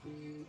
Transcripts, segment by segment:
Mm,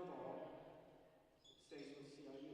on the ball, it stays with CIU.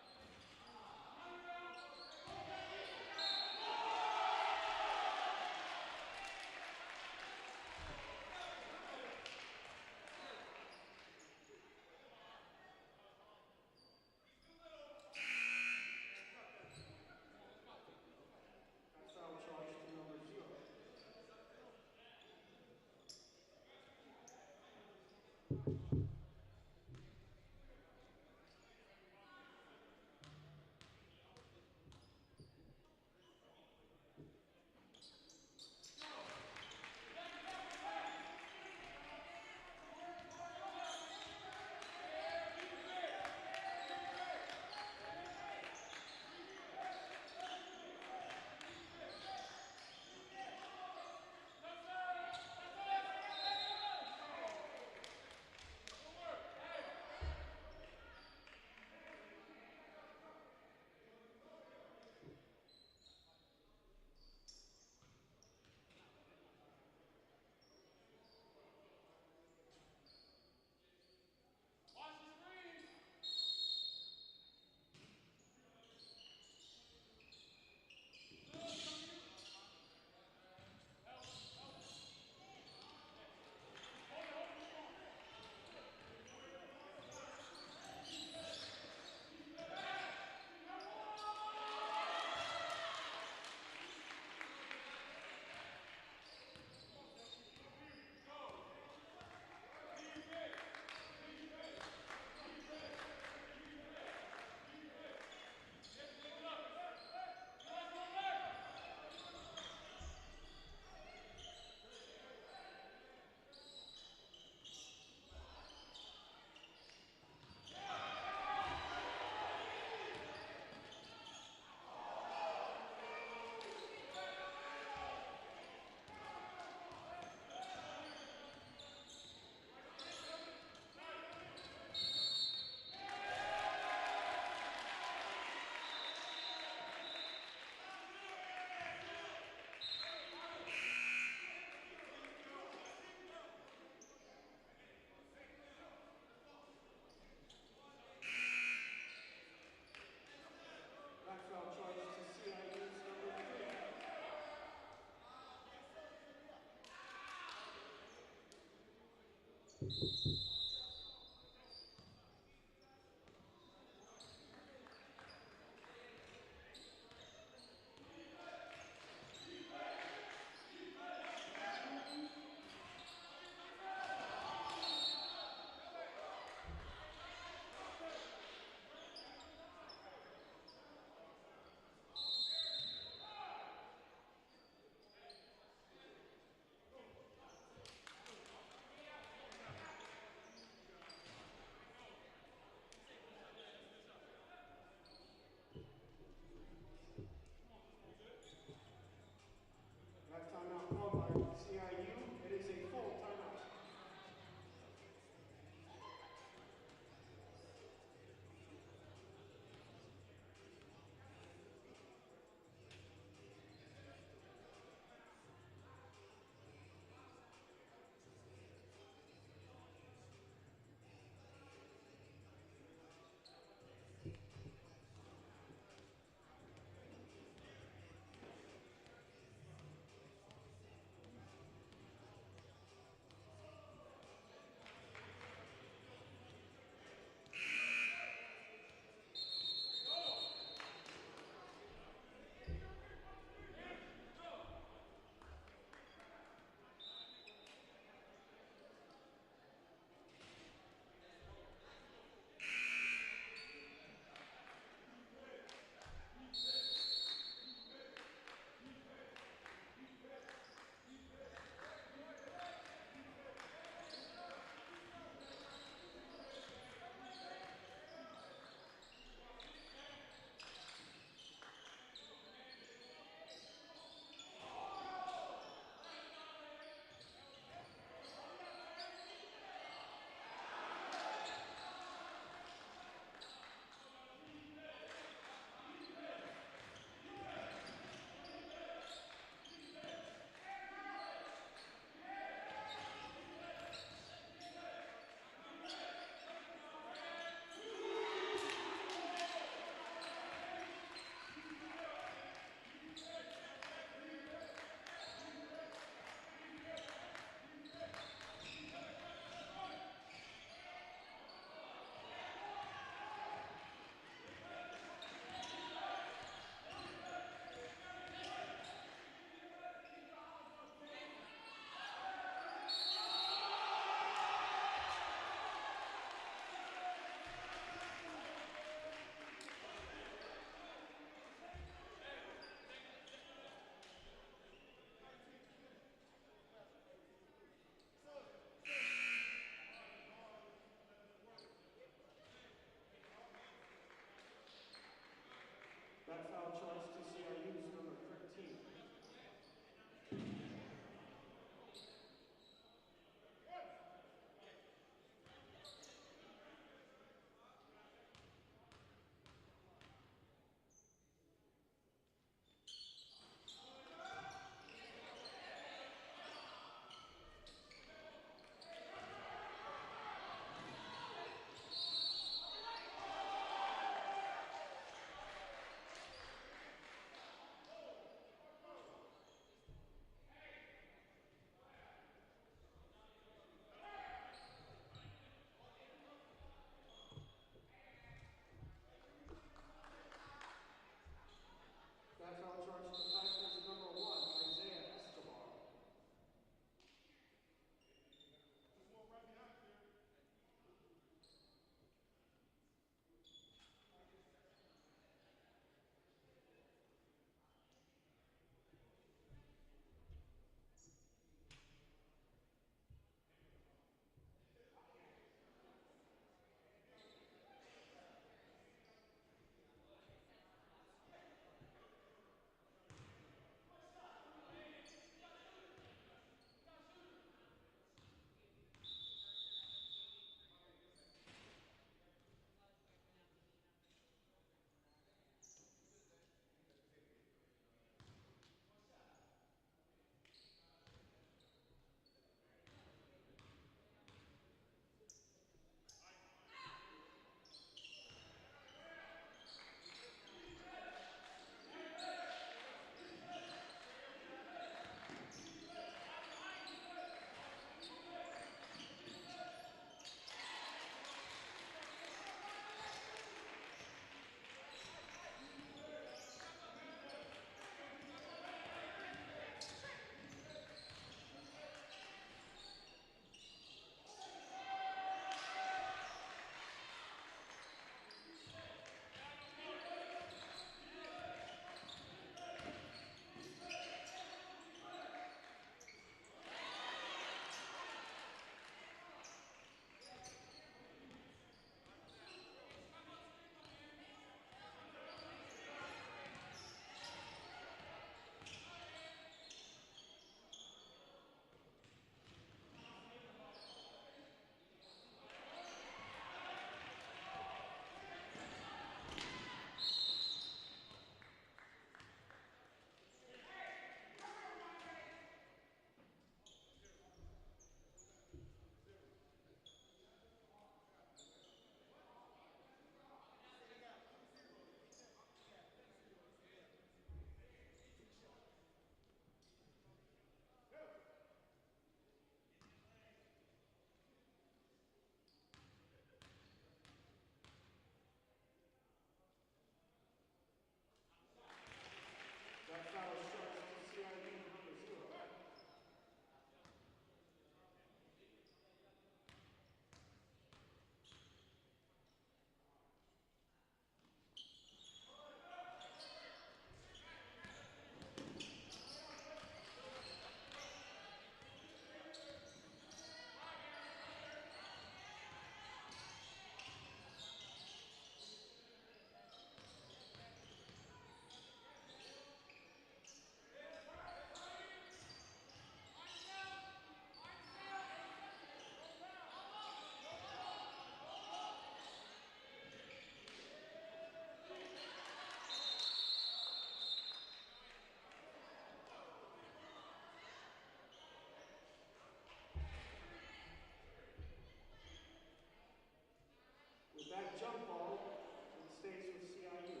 stays with CIU.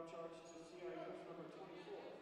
Foul charge to CIU's number 24.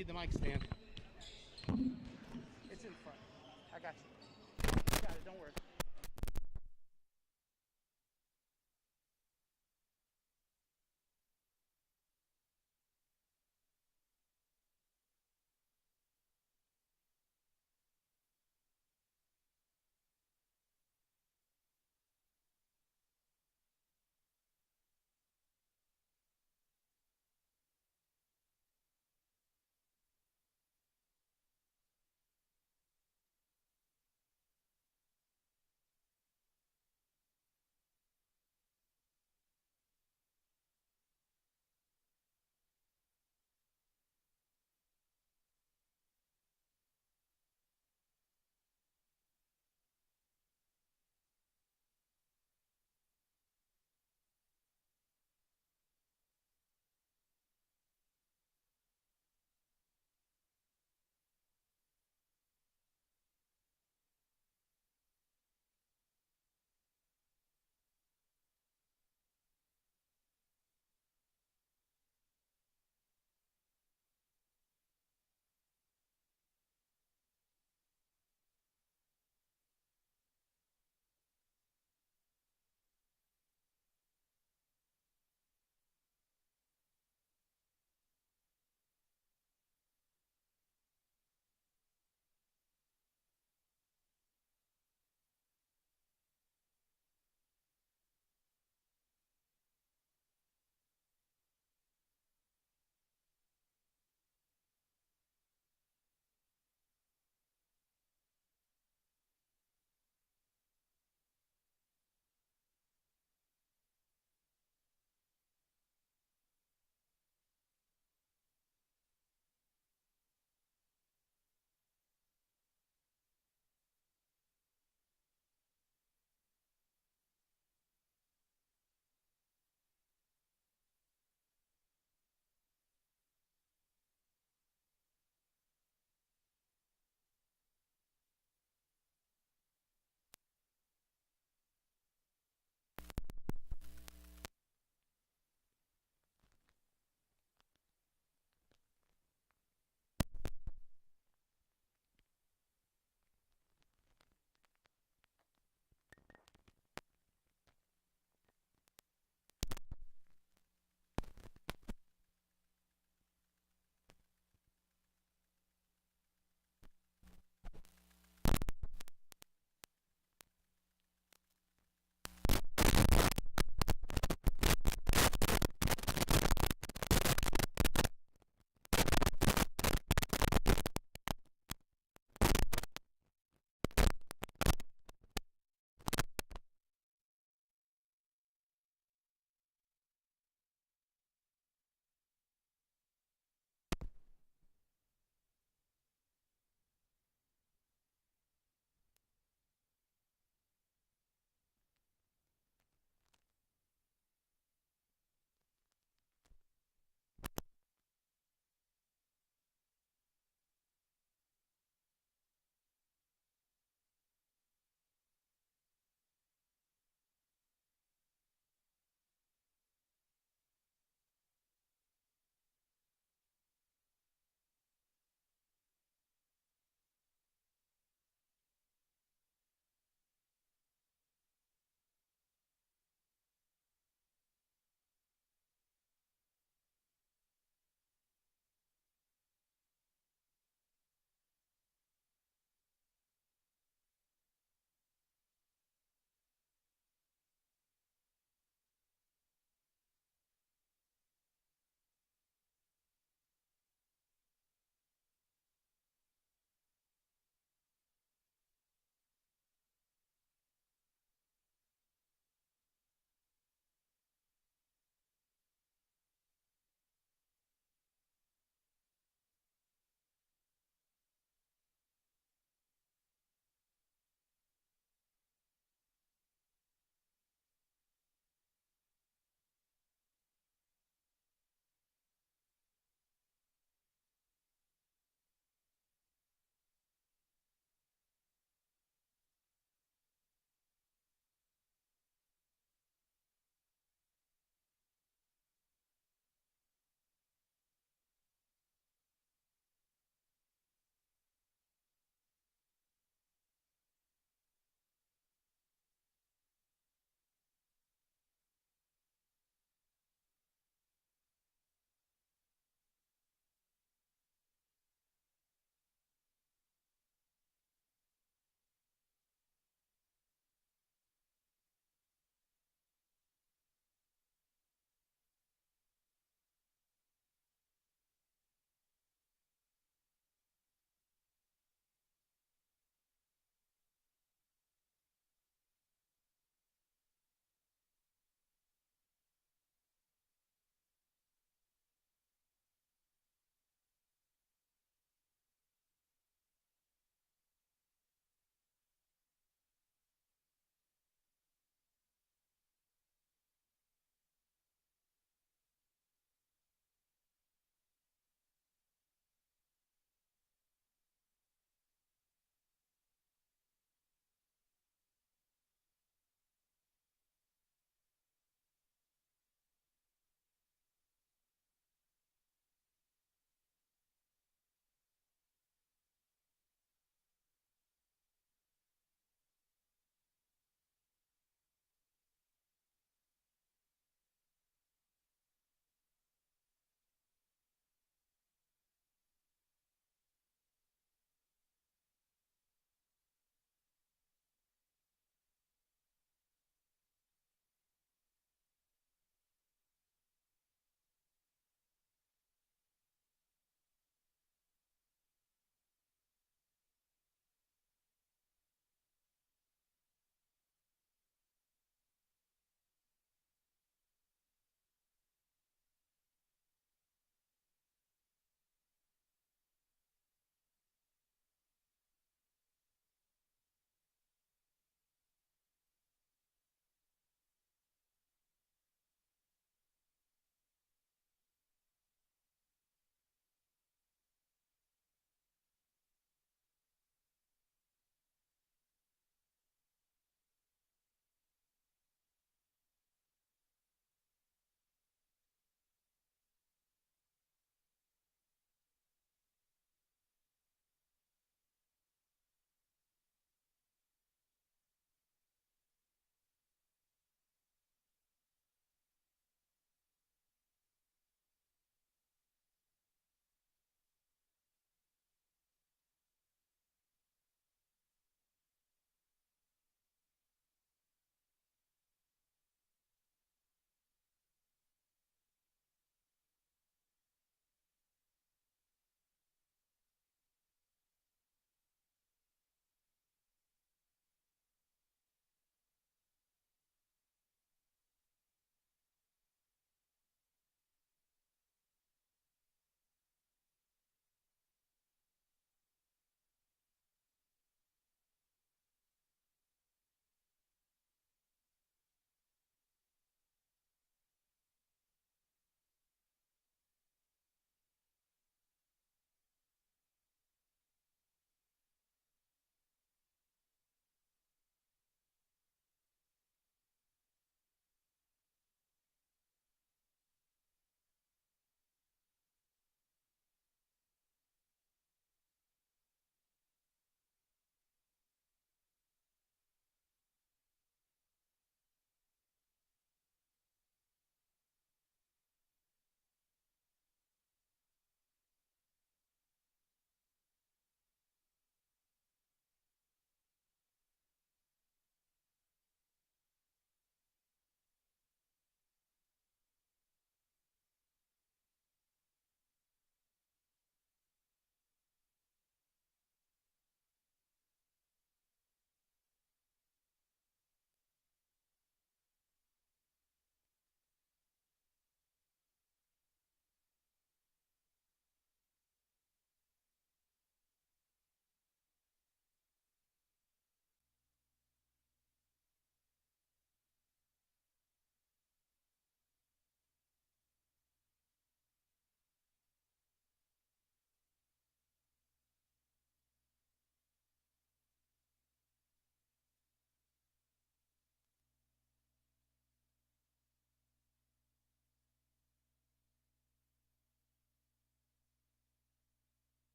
need the mic stand. It's in front. I got you. Got it, don't worry.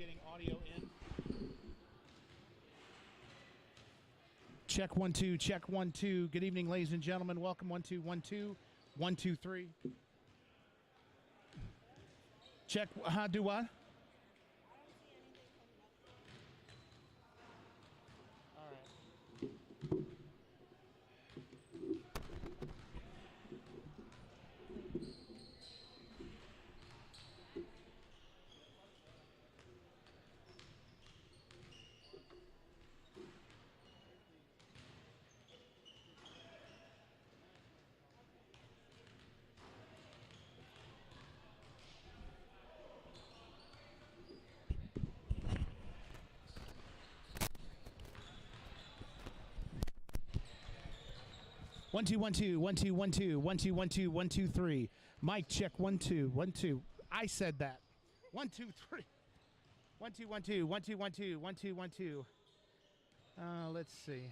getting audio in. Check 1 2, check 1 2. Good evening, ladies and gentlemen. Welcome 1 2 1 2 1 2 3. Check. Do what? All right. 1 2 1 2 1 2 1 2 1 2 1 2 1 2 3. Mic check 1 2 1 2. I said that. 1 2 3. 1 2 1 2 1 2 1 2 1 2 1 2. Let's see.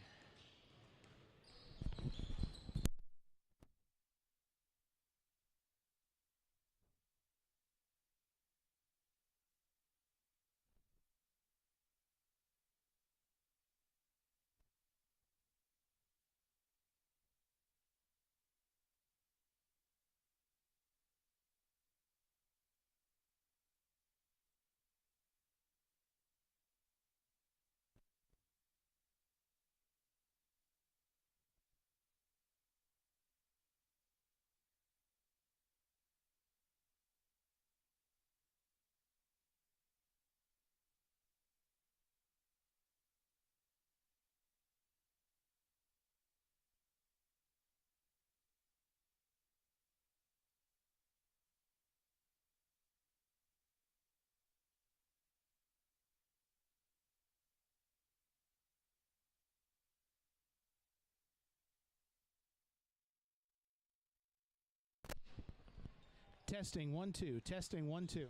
Testing 1 2. Testing 1 2.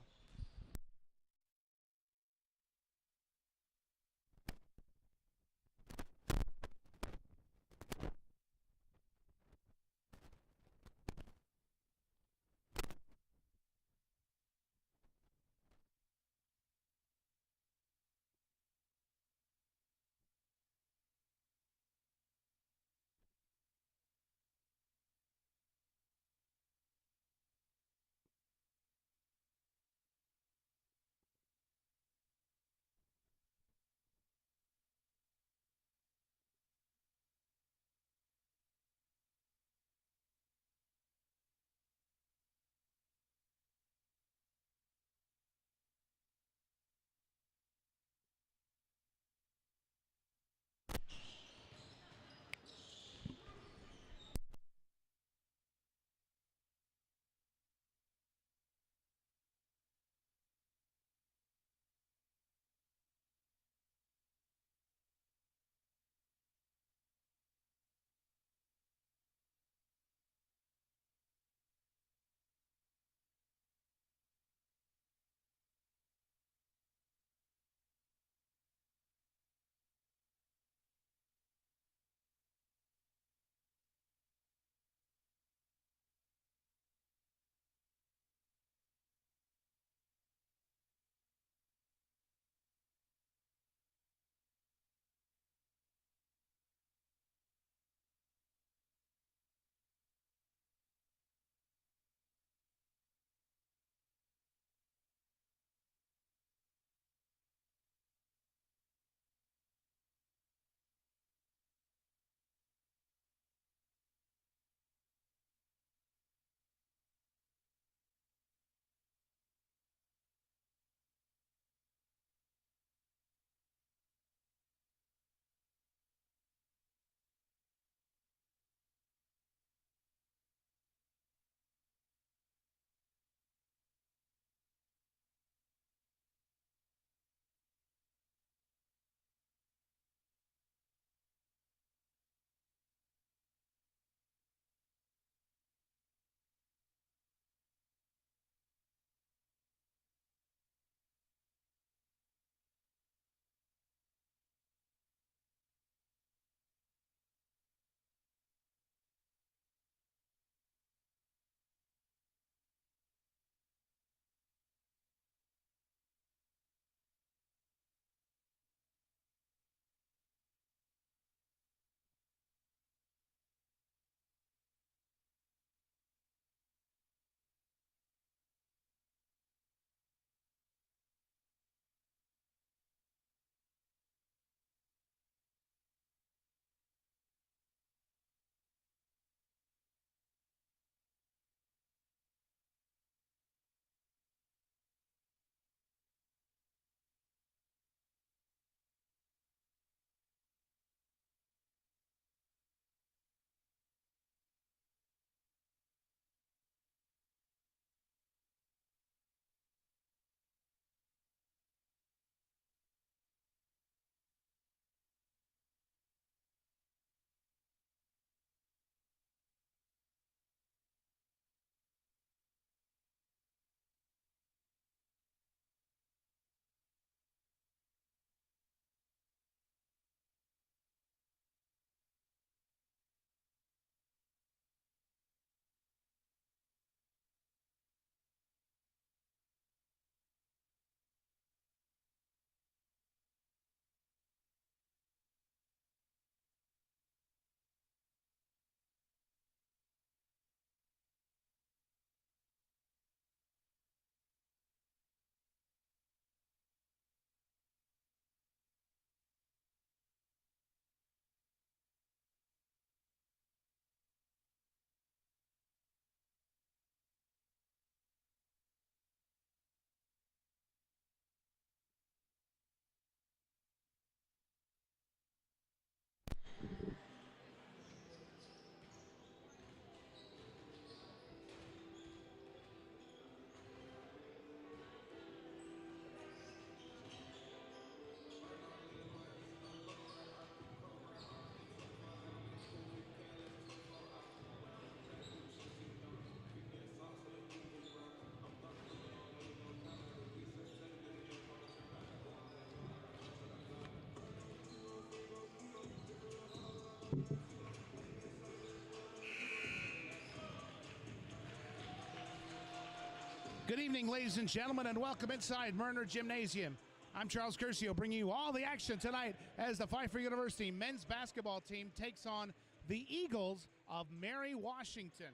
Good evening, ladies and gentlemen, and welcome inside Merner Gymnasium. I'm Charles Curcio, bringing you all the action tonight as the Pfeiffer University men's basketball team takes on the Eagles of Mary Washington.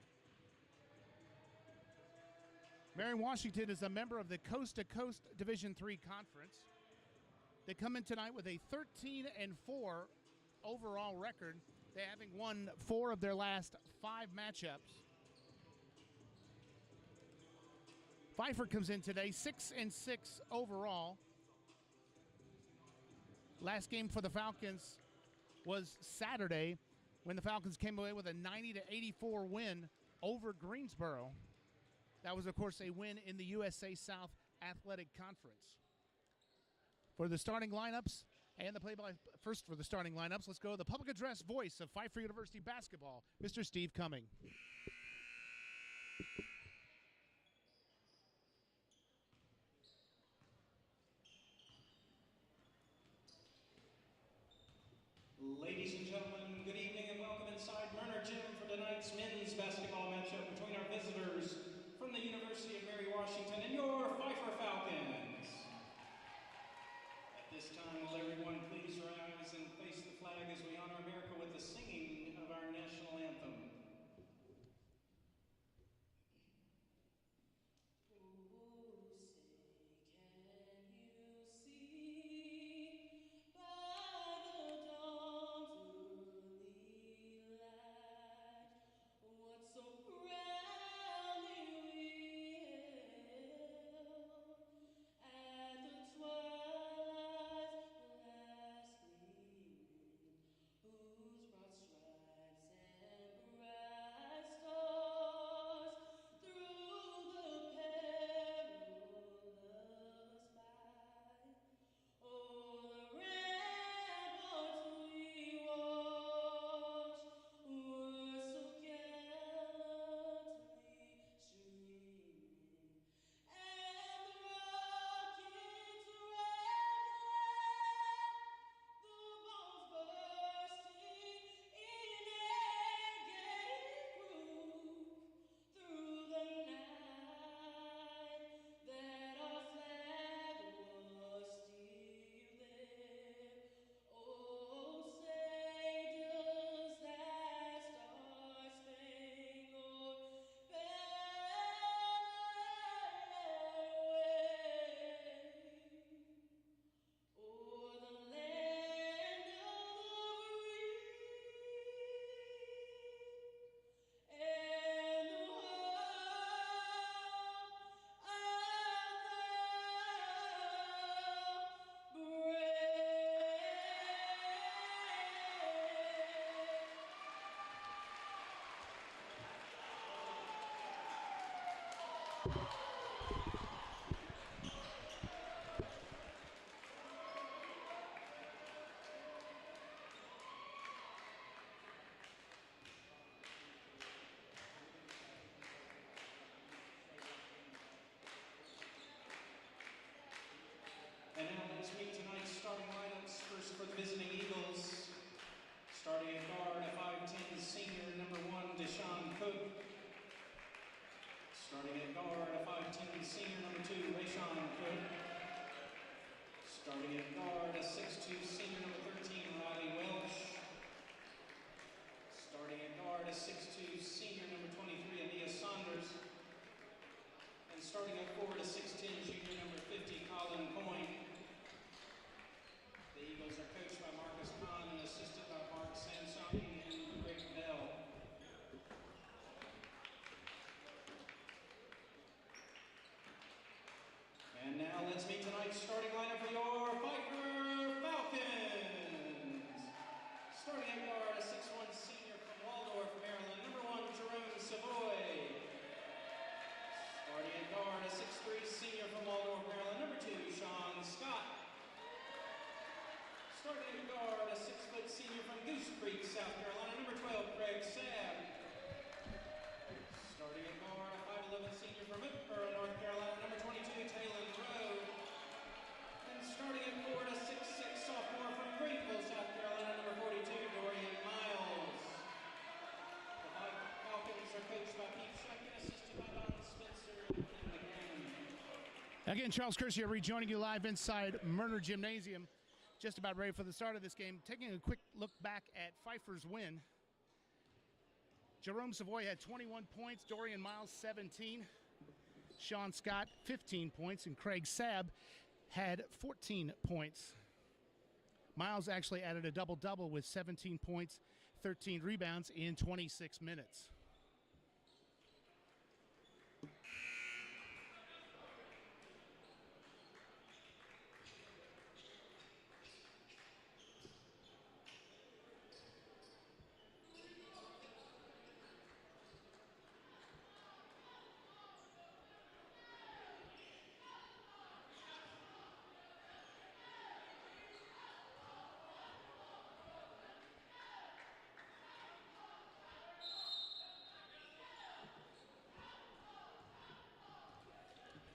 Mary Washington is a member of the Coast to Coast Division III Conference. They come in tonight with a 13-4 overall record, they having won 4 of their last 5 matchups. Pfeiffer comes in today 6-6 overall. Last game for the Falcons was Saturday when the Falcons came away with a 90-84 win over Greensboro. That was, of course, a win in the USA South Athletic Conference. For the starting lineups and the first for the starting lineups, let's go to the public address voice of Pfeiffer University basketball, Mr. Steve Cumming. Ladies and gentlemen, good evening and welcome inside Merner Gym for tonight's men's basketball matchup between our visitors from the University of Mary Washington and your Pfeiffer Falcons. At this time, will everyone please rise and face the flag as we honor America with the singing of our national anthem. And now let's meet tonight's starting lineups. First for the visiting Eagles. Starting at guard, a 5'10 senior, number 1, Deshaun Cook. Starting at guard, a 5'10 senior, number 2, Rashawn Cook. Starting at guard, a 6'2 senior, number 13, Riley Welch. Starting at guard, a 6'2 senior, number 23, Adia Saunders. And starting at forward, a 6'10 junior, number 50, Colin Coyne. The Eagles are coached by Marcus Kahn and assisted by Mark Samsung and Rick Bell. And now let's meet tonight's starting lineup for your Pfeiffer Falcons. Starting at guard, a 6'1 senior from Waldorf, Maryland, number 1, Jerome Savoy. Starting at guard, a 6'3 senior from Waldorf, Maryland, number 2, Sean Scott. Starting at guard, a 6' senior from Goose Creek, South Carolina, number 12, Craig Sabb. Starting at guard, a 5'11 senior from Hillsborough, North Carolina, number 22, Taylor Rowe. And starting Again, Charles Curcio rejoining you live inside Murner Gymnasium. Just about ready for the start of this game. Taking a quick look back at Pfeiffer's win. Jerome Savoy had 21 points, Dorian Miles 17, Sean Scott 15 points, and Craig Sabb had 14 points. Miles actually added a double-double with 17 points, 13 rebounds in 26 minutes.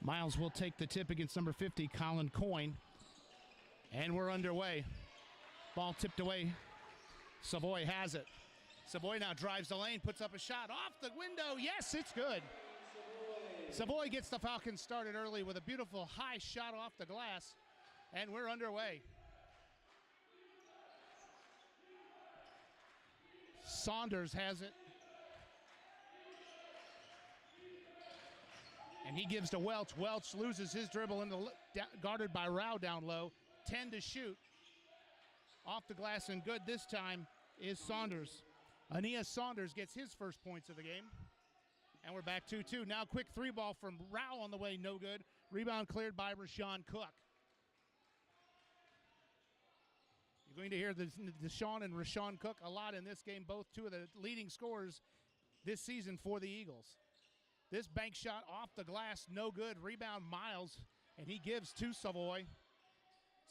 Miles will take the tip against number 50, Colin Coyne. And we're underway. Ball tipped away. Savoy has it. Savoy now drives the lane, puts up a shot off the window. Yes, it's good. Savoy gets the Falcons started early with a beautiful high shot off the glass. And we're underway. Saunders has it. And he gives to Welch. Welch loses his dribble guarded by Rao down low. 10 to shoot. Off the glass and good this time is Saunders. Aeneas Saunders gets his first points of the game. And we're back 2-2. Now quick three ball from Rao on the way, no good. Rebound cleared by Rashawn Cook. You're going to hear Deshaun and Rashawn Cook a lot in this game, both two of the leading scorers this season for the Eagles. This bank shot off the glass, no good. Rebound Miles, and he gives to Savoy.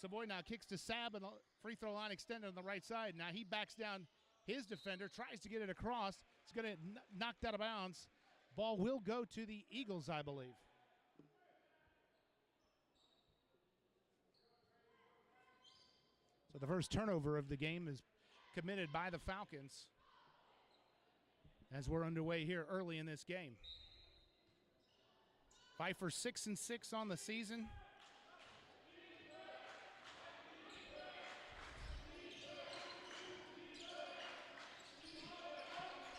Savoy now kicks to Sabb, and the free throw line extended on the right side. Now he backs down his defender, tries to get it across. It's going to knocked out of bounds. Ball will go to the Eagles, I believe. So the first turnover of the game is committed by the Falcons as we're underway here early in this game. Pfeiffer 6-6 on the season.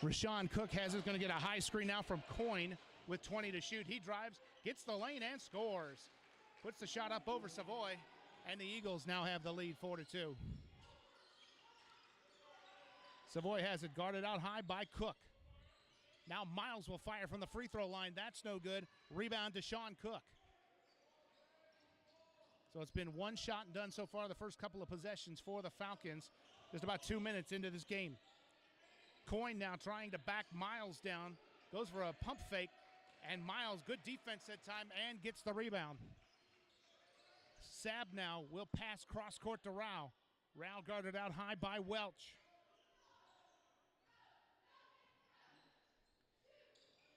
Rashawn Cook has it, going to get a high screen now from Coyne with 20 to shoot. He drives, gets the lane, and scores. Puts the shot up over Savoy, and the Eagles now have the lead 4-2. Savoy has it guarded out high by Cook. Now Miles will fire from the free throw line. That's no good. Rebound to Sean Cook. So it's been one shot and done so far the first couple of possessions for the Falcons. Just about 2 minutes into this game. Coyne now trying to back Miles down. Goes for a pump fake. And Miles, good defense that time, and gets the rebound. Sabb now will pass cross court to Rao. Rao guarded out high by Welch.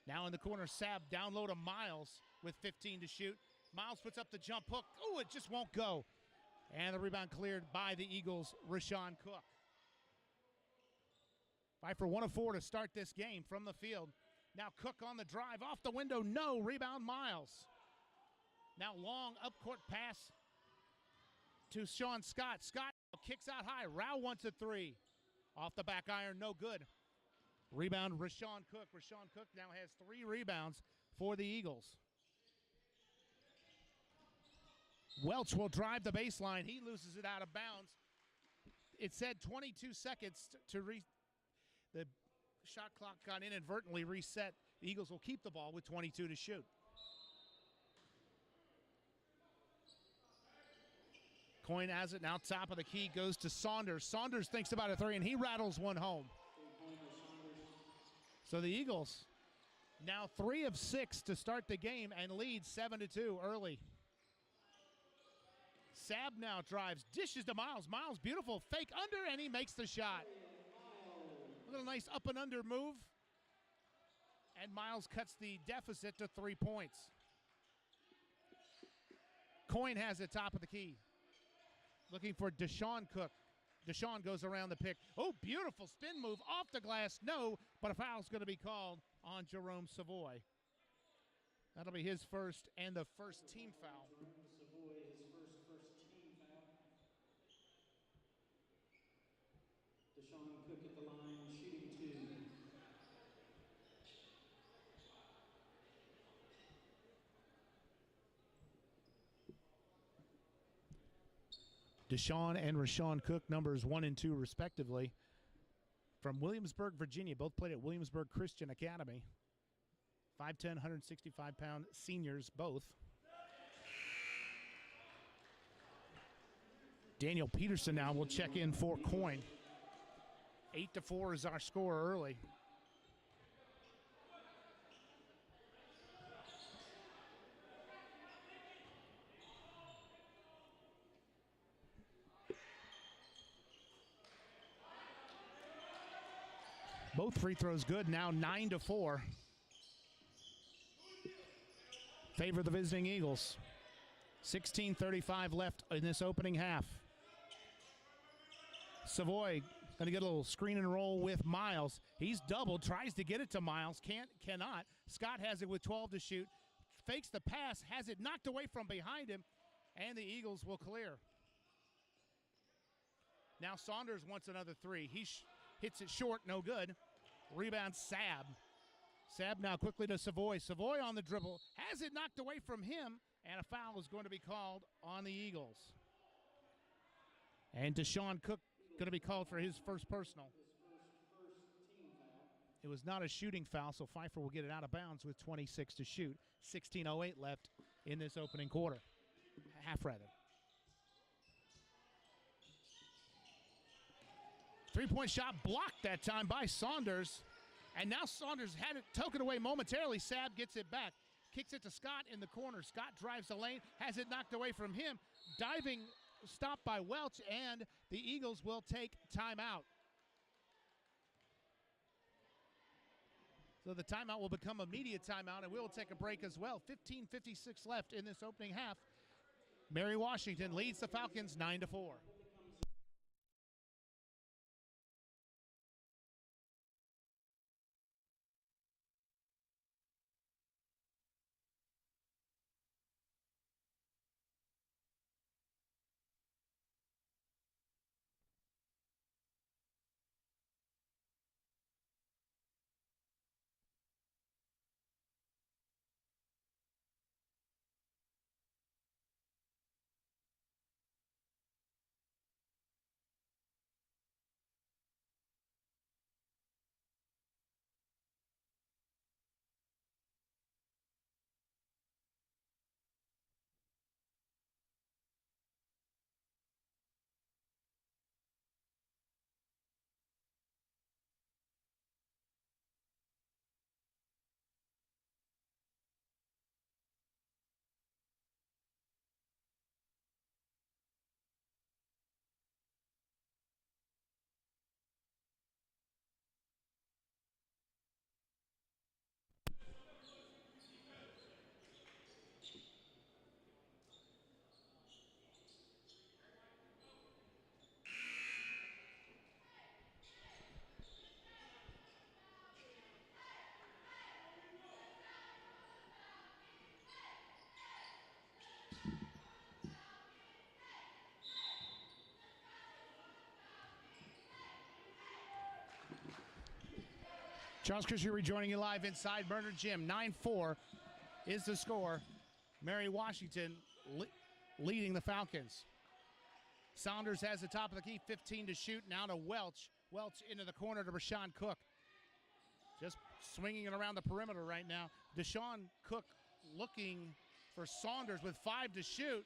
Now in the corner, Sabb down low to Miles with 15 to shoot. Miles puts up the jump hook. Oh, it just won't go. And the rebound cleared by the Eagles' Rashawn Cook. Pfeiffer 1 of 4 to start this game from the field. Now Cook on the drive, off the window, no, rebound Miles. Now long up court pass to Sean Scott. Scott kicks out high. Rao wants a three. Off the back iron, no good. Rebound, Rashawn Cook. Rashawn Cook now has 3 rebounds for the Eagles. Welch will drive the baseline. He loses it out of bounds. It said 22 seconds to the shot clock got inadvertently reset. The Eagles will keep the ball with 22 to shoot. Coyne has it now, top of the key, goes to Saunders. Saunders thinks about a three, and he rattles one home. So the Eagles now 3 of 6 to start the game and lead 7-2 early. Sabb now drives, dishes to Miles. Miles, beautiful fake under, and he makes the shot. A little nice up and under move. And Miles cuts the deficit to 3 points. Coyne has it top of the key. Looking for Deshaun Cook. Deshaun goes around the pick. Oh, beautiful spin move off the glass. No, but a foul's going to be called on Jerome Savoy. That'll be his first and the first team foul. Savoy, his first team foul. Deshaun Cook at the line, shooting 2. Deshaun and Rashawn Cook, numbers 1 and 2 respectively, from Williamsburg, Virginia. Both played at Williamsburg Christian Academy. 5'10", 165-pound seniors, both. Daniel Peterson now will check in for Coyne. 8-4 is our score early. Both free throws good, now 9-4. Favor the visiting Eagles. 16:35 left in this opening half. Savoy going to get a little screen and roll with Miles. He's doubled, tries to get it to Miles, cannot. Scott has it with 12 to shoot. Fakes the pass, has it knocked away from behind him, and the Eagles will clear. Now Saunders wants another three. He hits it short, no good. Rebound Sab. Sab now quickly to Savoy. Savoy on the dribble, has it knocked away from him, and a foul is going to be called on the Eagles. And Deshaun Cook going to be called for his first personal. It was not a shooting foul, so Pfeiffer will get it out of bounds with 26 to shoot. 16:08 left in this opening quarter. Half, rather. Three-point shot blocked that time by Saunders. And now Saunders had it token away momentarily. Sab gets it back. Kicks it to Scott in the corner. Scott drives the lane, has it knocked away from him. Diving stop by Welch, and the Eagles will take timeout. So the timeout will become immediate timeout, and we will take a break as well. 15:56 left in this opening half. Mary Washington leads the Falcons 9-4. Charles Christian rejoining you live inside Murder Gym. 9-4 is the score. Mary Washington leading the Falcons. Saunders has the top of the key, 15 to shoot. Now to Welch. Welch into the corner to Rashawn Cook. Just swinging it around the perimeter right now. Deshaun Cook looking for Saunders with 5 to shoot.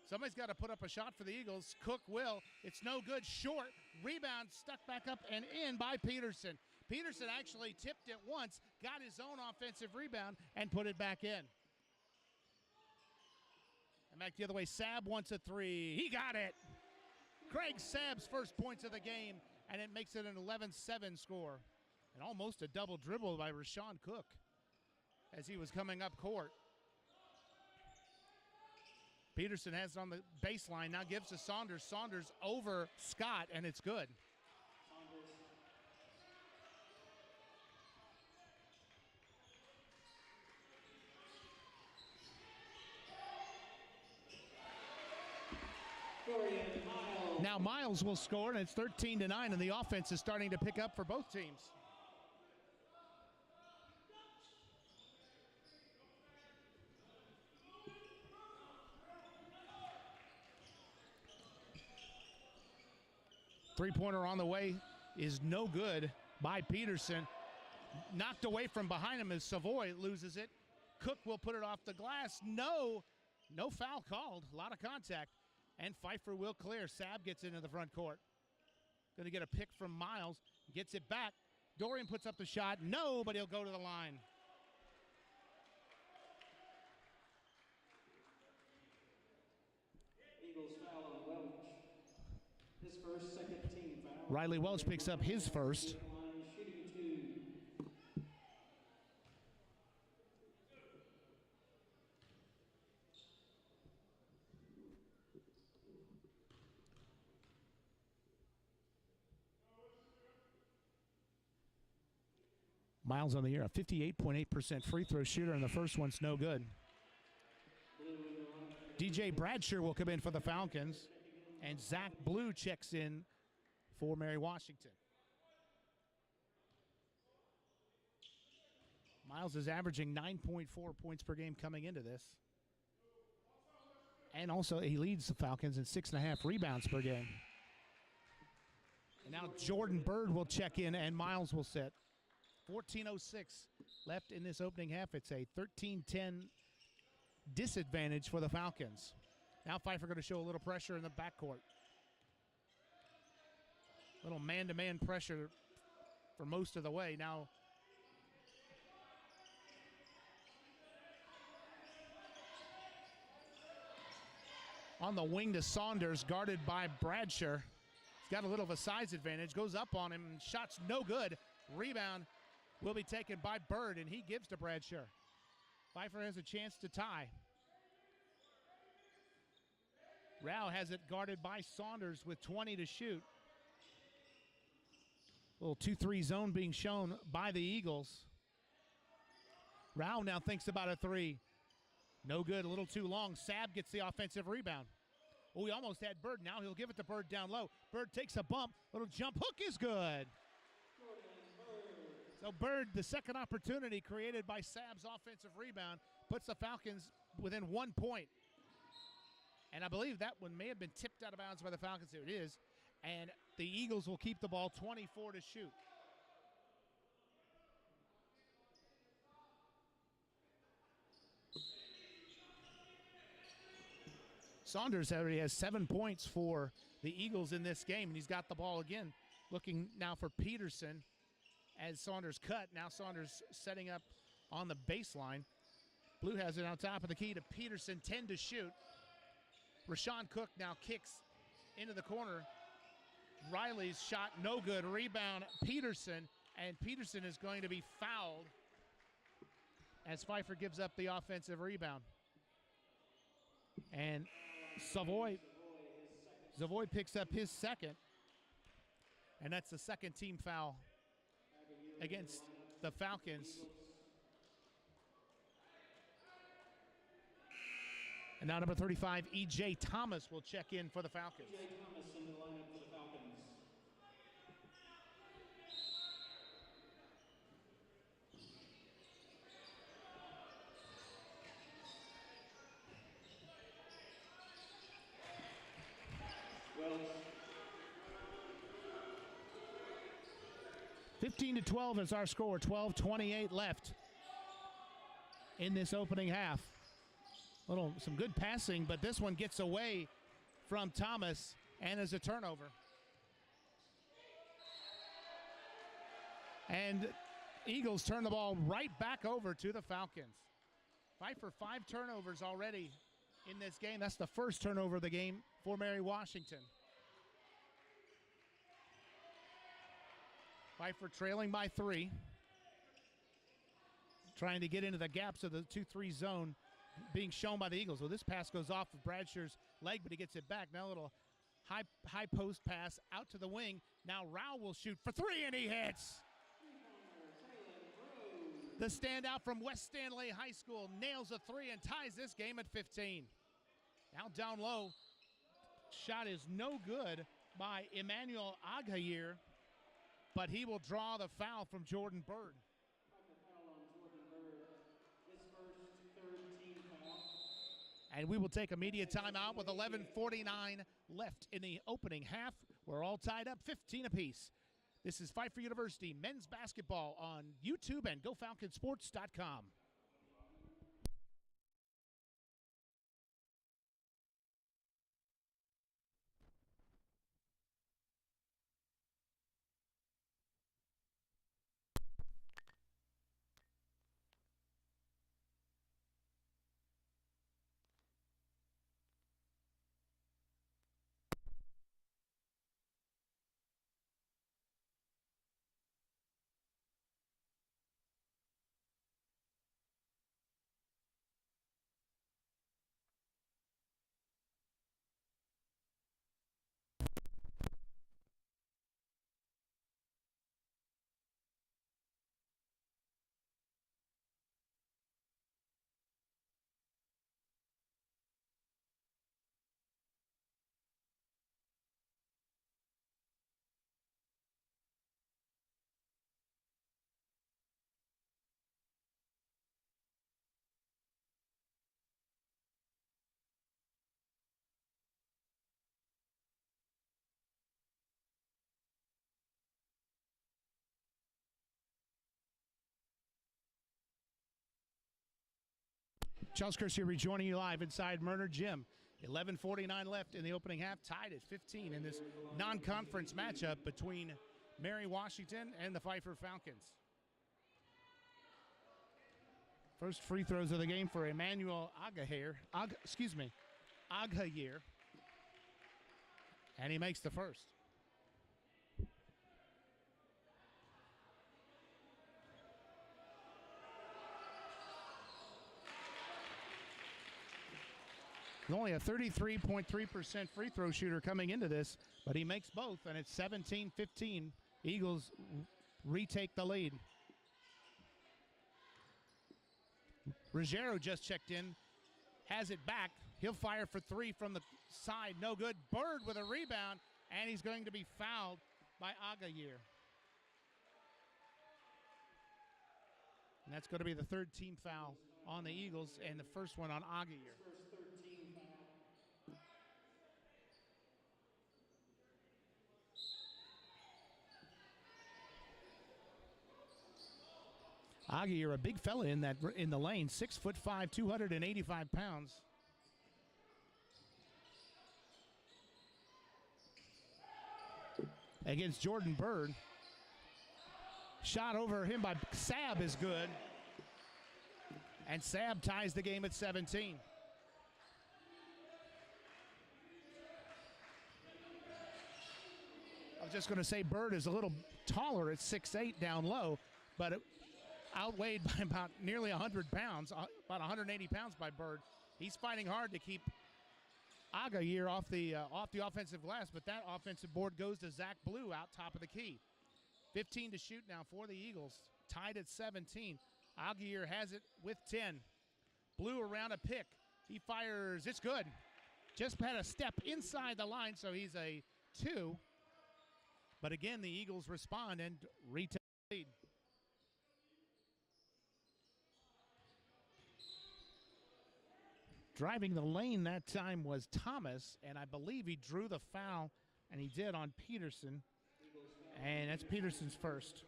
Somebody's got to put up a shot for the Eagles. Cook will. It's no good. Short. Rebound stuck back up and in by Peterson. Peterson actually tipped it once, got his own offensive rebound, and put it back in. And back the other way, Sab wants a three. He got it. Craig Sab's first points of the game, and it makes it an 11-7 score. And almost a double dribble by Rashawn Cook as he was coming up court. Peterson has it on the baseline, now gives to Saunders. Saunders over Scott, and it's good. Now Miles will score, and it's 13-9, and the offense is starting to pick up for both teams. Three-pointer on the way is no good by Peterson. Knocked away from behind him as Savoy loses it. Cook will put it off the glass. No foul called. A lot of contact. And Pfeiffer will clear. Sab gets into the front court. Going to get a pick from Miles. Gets it back. Dorian puts up the shot. No, but he'll go to the line. Eagles foul on Welch. His first, second team foul. Riley Welch picks up his first. Shooting two. Miles on the year, a 58.8% free throw shooter, and the first one's no good. DJ Bradshaw will come in for the Falcons, and Zach Blue checks in for Mary Washington. Miles is averaging 9.4 points per game coming into this. And also he leads the Falcons in 6.5 rebounds per game. And now Jordan Bird will check in and Miles will sit. 14:06 left in this opening half. It's a 13-10 disadvantage for the Falcons. Now Pfeiffer going to show a little pressure in the backcourt. Little man-to-man pressure for most of the way. Now on the wing to Saunders, guarded by Bradshaw. He's got a little of a size advantage. Goes up on him, and shot's no good. Rebound will be taken by Bird, and he gives to Bradshaw. Pfeiffer has a chance to tie. Rao has it guarded by Saunders with 20 to shoot. Little 2-3 zone being shown by the Eagles. Rao now thinks about a three. No good, a little too long. Sab gets the offensive rebound. Oh, he almost had Bird. Now he'll give it to Bird down low. Bird takes a bump. Little jump hook is good. So Bird, the second opportunity created by Sab's offensive rebound, puts the Falcons within 1 point. And I believe that one may have been tipped out of bounds by the Falcons. There it is. And the Eagles will keep the ball 24 to shoot. Saunders already has 7 points for the Eagles in this game, and he's got the ball again. Looking now for Peterson as Saunders cut. Now Saunders setting up on the baseline. Blue has it on top of the key to Peterson, 10 to shoot. Rashawn Cook now kicks into the corner. Riley's shot no good. Rebound Peterson, and Peterson is going to be fouled as Pfeiffer gives up the offensive rebound. And Savoy picks up his second, and that's the second team foul against the Falcons. And now number 35, E.J. Thomas will check in for the Falcons. E.J. Thomas in the lineup for the Falcons. Welch. 15-12 is our score. 12:28 left in this opening half. Some good passing, but this one gets away from Thomas and is a turnover. And Eagles turn the ball right back over to the Falcons. Pfeiffer, 5 turnovers already in this game. That's the first turnover of the game for Mary Washington. Pfeiffer trailing by 3. Trying to get into the gaps of the 2-3 zone being shown by the Eagles. Well, this pass goes off of Bradshaw's leg, but he gets it back. Now a little high post pass out to the wing. Now Rao will shoot for 3, and he hits. The standout from West Stanley High School nails a 3 and ties this game at 15. Now down low, Shot is no good by Emmanuel Aghayer, but he will draw the foul from Jordan Bird. And we will take a media timeout with 11:49 left in the opening half. We're all tied up 15 apiece. This is Pfeiffer University men's basketball on YouTube and GoFalconsports.com. Charles Curse here, rejoining you live inside Murner Gym. 11:49 left in the opening half, tied at 15 in this non-conference matchup between Mary Washington and the Pfeiffer Falcons. First free throws of the game for Emmanuel Aghayer, and he makes the first. He's only a 33.3% free throw shooter coming into this, but he makes both, and it's 17-15. Eagles retake the lead. Ruggiero just checked in, has it back. He'll fire for three from the side, no good. Bird with a rebound, and he's going to be fouled by Aghayer. And that's going to be the third team foul on the Eagles, and the first one on Aghayer. Aghayer, a big fella in the lane, 6'5", 285 pounds. Against Jordan Bird. Shot over him by Saab is good. And Saab ties the game at 17. I was just going to say Bird is a little taller at 6'8" down low, but outweighed by about nearly 100 pounds, about 180 pounds by Bird. He's fighting hard to keep Aghayer off the offensive glass, but that offensive board goes to Zach Blue out top of the key. 15 to shoot now for the Eagles, tied at 17. Aghayer has it with 10. Blue around a pick. He fires, it's good. Just had a step inside the line, so he's a 2. But again, the Eagles respond and retake the lead. Driving the lane that time was Thomas, and I believe he drew the foul, and he did on Peterson. And that's Peterson's first.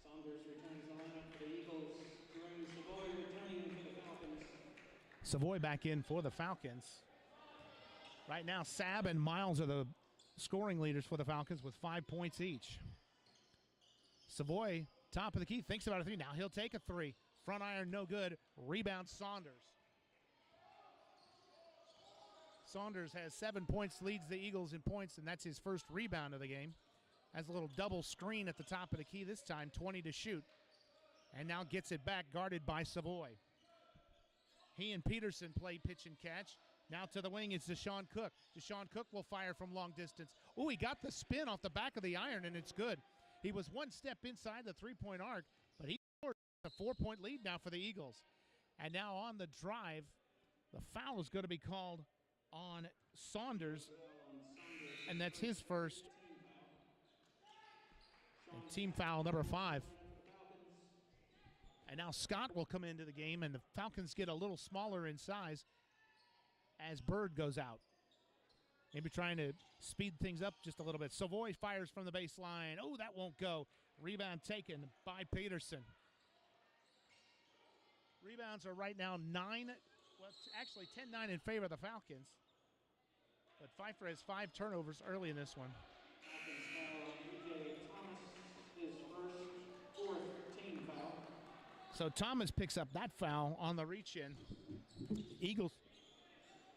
Saunders returns the lineup for the Eagles. Jerome Savoy returning for the Falcons. Savoy back in for the Falcons. Right now, Saab and Miles are the scoring leaders for the Falcons with 5 points each. Savoy, top of the key, thinks about a three. Now he'll take a three. Front iron, no good. Rebound, Saunders. Saunders has 7 points, leads the Eagles in points, and that's his first rebound of the game. Has a little double screen at the top of the key this time, 20 to shoot. And now gets it back, guarded by Savoy. He and Peterson play pitch and catch. Now to the wing is Deshaun Cook. Deshaun Cook will fire from long distance. Oh, he got the spin off the back of the iron, and it's good. He was one step inside the three-point arc, but he scored a 4-point lead now for the Eagles. And now on the drive The foul is going to be called on Saunders, and that's his first. And team foul number 5. And now Scott will come into the game, and the Falcons get a little smaller in size as Bird goes out. Maybe trying to speed things up just a little bit. Savoy fires from the baseline. Oh, that won't go. Rebound taken by Peterson. Rebounds are right now 9. Well, it's actually 10-9 in favor of the Falcons. But Pfeiffer has 5 turnovers early in this one. So Thomas picks up that foul on the reach-in. Eagles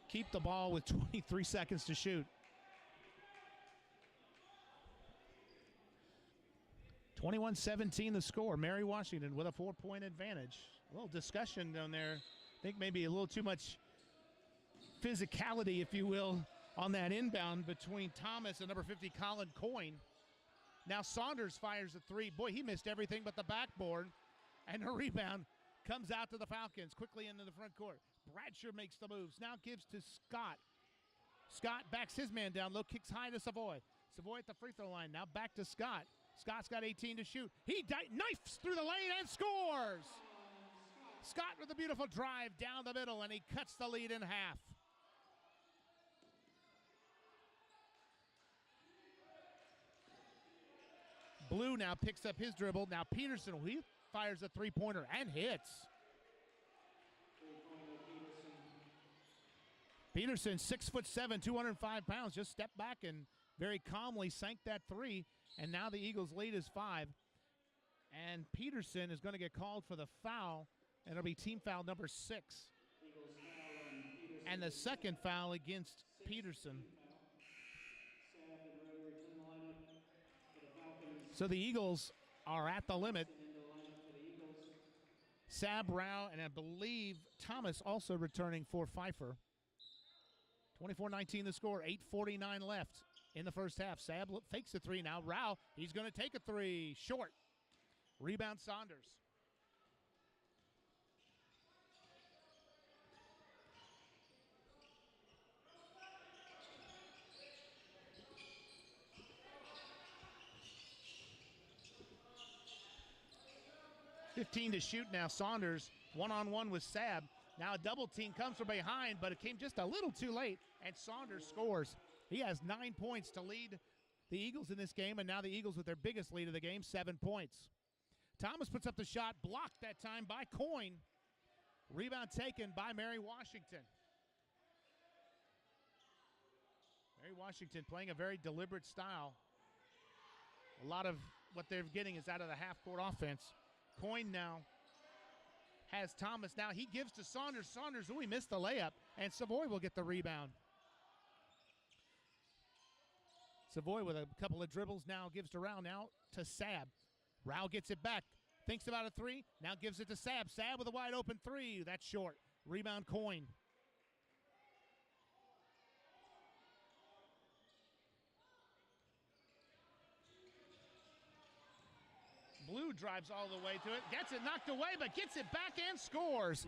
keep the ball with 23 seconds to shoot. 21-17 the score. Mary Washington with a 4-point advantage. A little discussion down there. I think maybe a little too much physicality, if you will, on that inbound between Thomas and number 50, Colin Coyne. Now Saunders fires a 3. Boy, he missed everything but the backboard. And the rebound comes out to the Falcons quickly into the front court. Bradshaw makes the moves. Now gives to Scott. Scott backs his man down low, kicks high to Savoy. Savoy at the free throw line. Now back to Scott. Scott's got 18 to shoot. He knifes through the lane and scores. Scott with a beautiful drive down the middle, and he cuts the lead in half. Blue now picks up his dribble. Now Peterson, he fires a three-pointer and hits. Peterson, 6'7", 205 pounds, just stepped back and very calmly sank that 3. And now the Eagles' lead is 5. And Peterson is going to get called for the foul, and it'll be team foul number 6. And the second foul against Peterson. So the Eagles are at the limit. Sab, Rao, and I believe Thomas also returning for Pfeiffer. 24-19 the score, 8:49 left in the first half. Sab fakes the 3 now. Rao, he's going to take a 3. Short. Rebound Saunders. .15 to shoot now. Saunders one-on-one with Sab. Now a double team comes from behind, but it came just a little too late, and Saunders scores. He has 9 points to lead the Eagles in this game, and now the Eagles with their biggest lead of the game, 7 points. Thomas puts up the shot, blocked that time by Coyne. Rebound taken by Mary Washington. Mary Washington playing a very deliberate style. A lot of what they're getting is out of the half-court offense. Coyne now has Thomas. Now he gives to Saunders. Saunders, he missed the layup, and Savoy will get the rebound. Savoy with a couple of dribbles now gives to Rao, now to Sab. Rao gets it back, thinks about a 3, now gives it to Sab. Sab with a wide open 3, that's short. Rebound Coyne. Blue drives all the way to it, gets it knocked away, but gets it back and scores.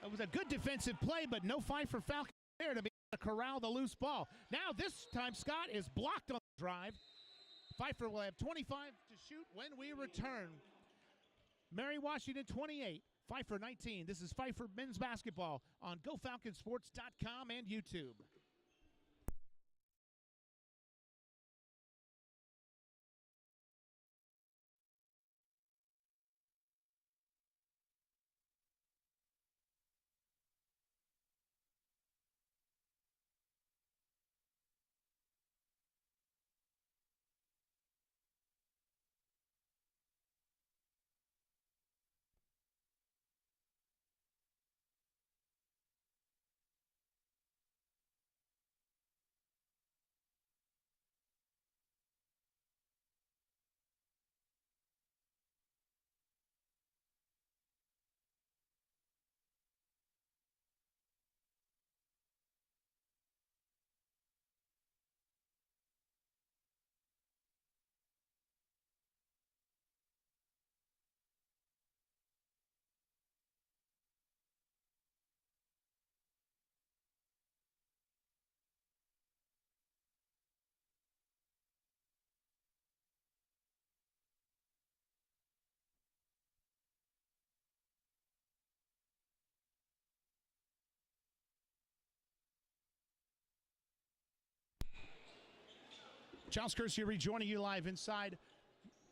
It was a good defensive play, but no Pfeiffer Falcon there to be able to corral the loose ball. Now this time Scott is blocked on the drive. Pfeiffer will have 25 to shoot when we return. Mary Washington 28, Pfeiffer 19. This is Pfeiffer men's basketball on GoFalconsports.com and YouTube. Charles Curcio rejoining you live inside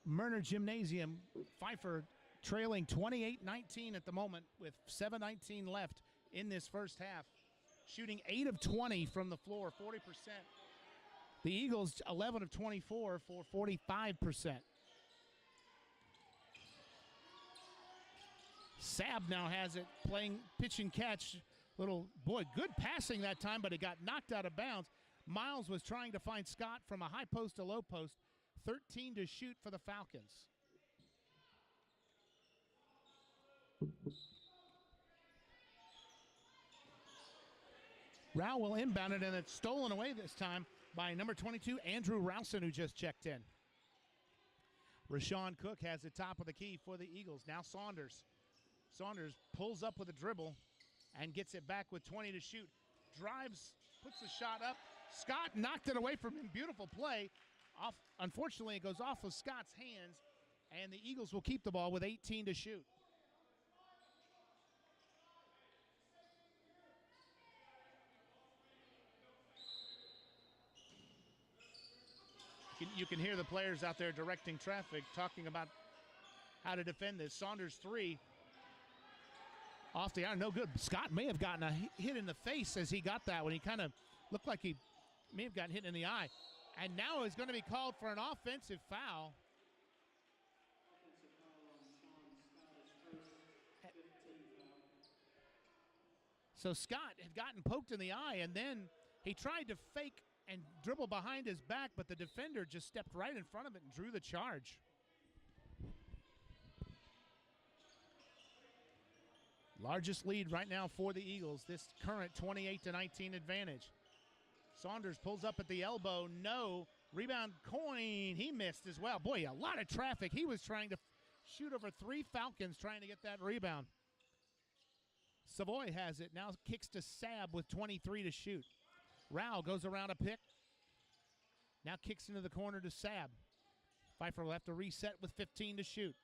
Murner Gymnasium. Pfeiffer trailing 28-19 at the moment with 7:19 left in this first half. Shooting 8 of 20 from the floor, 40%. The Eagles 11 of 24 for 45%. Sab now has it, playing pitch and catch. Good passing that time, but it got knocked out of bounds. Miles was trying to find Scott from a high post to low post. 13 to shoot for the Falcons. Rao will inbound it, and it's stolen away this time by number 22, Andrew Rowson, who just checked in. Rashawn Cook has the top of the key for the Eagles. Now Saunders. Saunders pulls up with a dribble and gets it back with 20 to shoot. Drives, puts the shot up. Scott knocked it away from him. Beautiful play. Unfortunately, it goes off of Scott's hands, and the Eagles will keep the ball with 18 to shoot. You can hear the players out there directing traffic, talking about how to defend this. Saunders 3. Off the iron, no good. Scott may have gotten a hit in the face as he got that one. He kind of looked like he may have gotten hit in the eye. And now is going to be called for an offensive foul. So Scott had gotten poked in the eye, and then he tried to fake and dribble behind his back, but the defender just stepped right in front of it and drew the charge. Largest lead right now for the Eagles, this current 28-19 advantage. Saunders pulls up at the elbow, no. Rebound, Coyne, he missed as well. Boy, a lot of traffic. He was trying to shoot over 3 Falcons trying to get that rebound. Savoy has it, now kicks to Sab with 23 to shoot. Rao goes around a pick, now kicks into the corner to Sab. Pfeiffer will have to reset with 15 to shoot.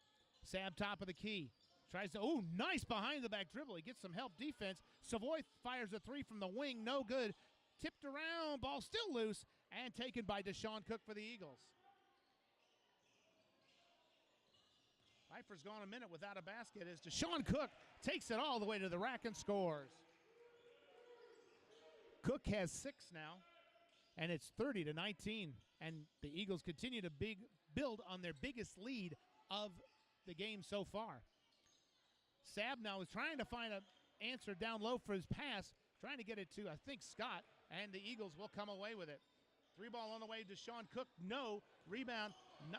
Sab top of the key. Tries to, nice behind the back dribble. He gets some help defense. Savoy fires a 3 from the wing, no good. Tipped around, ball still loose, and taken by Deshaun Cook for the Eagles. Pfeiffer's gone a minute without a basket as Deshaun Cook takes it all the way to the rack and scores. Cook has 6 now, and it's 30-19, and the Eagles continue to build on their biggest lead of the game so far. Sab now is trying to find an answer down low for his pass, trying to get it to, I think, Scott, and the Eagles will come away with it. 3 ball on the way to Deshaun Cook, no. Rebound, no.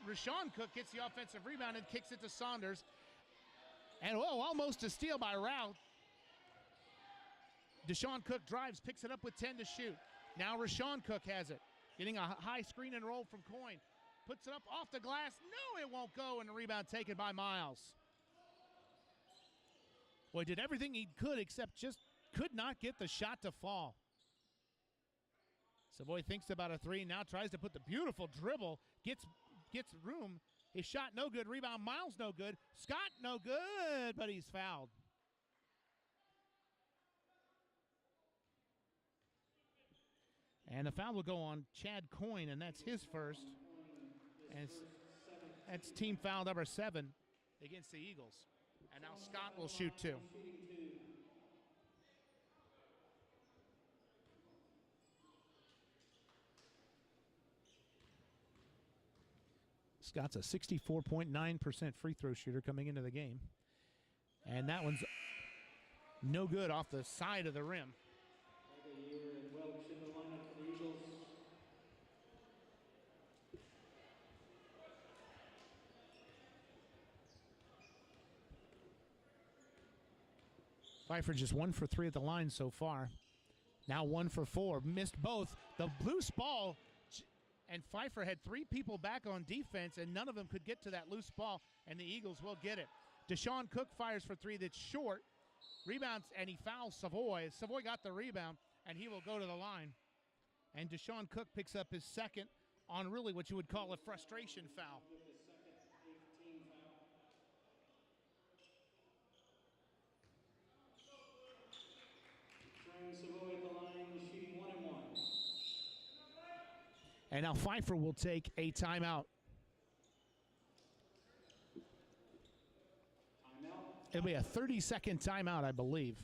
Rashawn Cook gets the offensive rebound and kicks it to Saunders. And, almost a steal by Rao. Deshaun Cook drives, picks it up with 10 to shoot. Now Rashawn Cook has it, getting a high screen and roll from Coyne. Puts it up off the glass. No, it won't go, and the rebound taken by Miles. Boy, did everything he could except just could not get the shot to fall. Savoy thinks about a 3, now tries to put the beautiful dribble, gets room. His shot no good, rebound Miles no good, Scott no good, but he's fouled. And the foul will go on Chad Coyne, and that's his first. And that's team foul number 7 against the Eagles. And now Scott will shoot 2. Scott's a 64.9% free throw shooter coming into the game. And that one's no good off the side of the rim. Pfeiffer just 1 for 3 at the line so far. Now 1 for 4. Missed both. The loose ball, and Pfeiffer had 3 people back on defense, and none of them could get to that loose ball, and the Eagles will get it. Deshaun Cook fires for 3 that's short. Rebounds, and he fouls Savoy. Savoy got the rebound, and he will go to the line. And Deshaun Cook picks up his second on really what you would call a frustration foul. And now Pfeiffer will take a timeout. It'll be a 30-second timeout, I believe.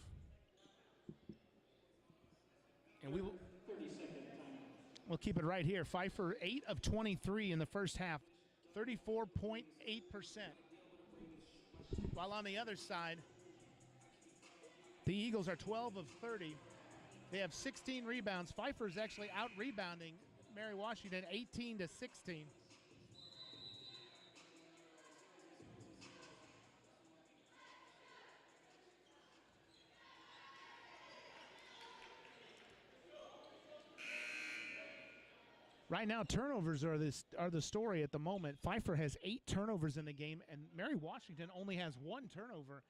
And we will 30-second timeout. we'll keep it right here. Pfeiffer, 8 of 23 in the first half, 34.8%. While on the other side, the Eagles are 12 of 30. They have 16 rebounds. Pfeiffer is actually out-rebounding Mary Washington 18 to 16. Right now, turnovers are the story at the moment. Pfeiffer has 8 turnovers in the game, and Mary Washington only has 1 turnover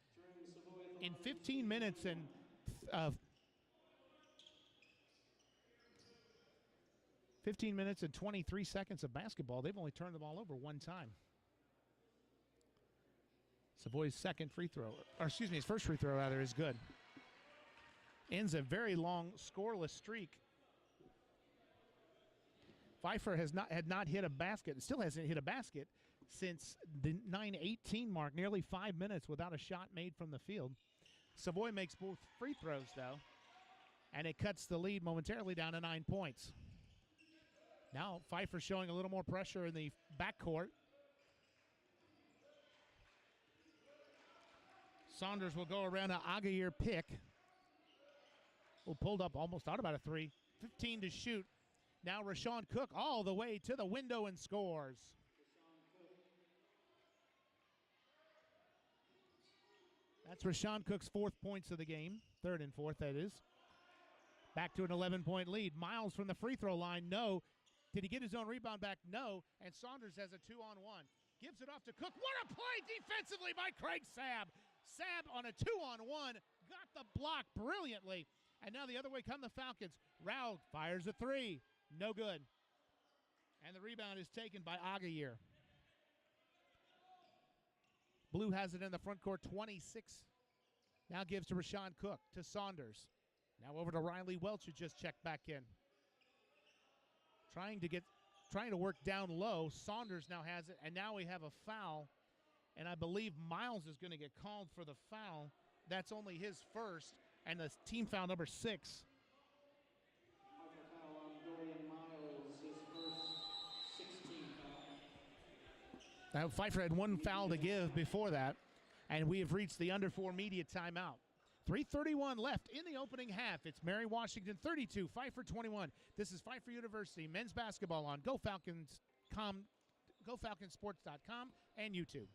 in 15 minutes and 15 minutes and 23 seconds of basketball. They've only turned the ball over 1 time. Savoy's second free throw, or excuse me, his first free throw rather, is good. Ends a very long scoreless streak. Pfeiffer had not hit a basket, still hasn't hit a basket since the 9:18 mark, nearly 5 minutes without a shot made from the field. Savoy makes both free throws, though, and it cuts the lead momentarily down to 9 points. Now Pfeiffer showing a little more pressure in the backcourt. Saunders will go around to Agayir pick. Well, pulled up, almost thought about a 3. 15 to shoot. Now Rashawn Cook all the way to the window and scores. That's Rashawn Cook's 4th points of the game. 3rd and 4th, that is. Back to an 11-point lead. Miles from the free throw line, no. Did he get his own rebound back? No. And Saunders has a 2-on-1. Gives it off to Cook. What a play defensively by Craig Sabb. Sabb on a 2-on-1. Got the block brilliantly. And now the other way come the Falcons. Rao fires a 3. No good. And the rebound is taken by Agayir. Blue has it in the front court, 26. Now gives to Rashawn Cook, to Saunders. Now over to Riley Welch, who just checked back in. Trying to work down low. Saunders now has it, and now we have a foul. And I believe Miles is going to get called for the foul. That's only his first, and the team foul number 6. Now, Pfeiffer had 1 foul to give before that, and we have reached the under 4 media timeout. 3:31 left in the opening half. It's Mary Washington 32, Pfeiffer 21. This is Pfeiffer University men's basketball on GoFalconsSports.com and YouTube.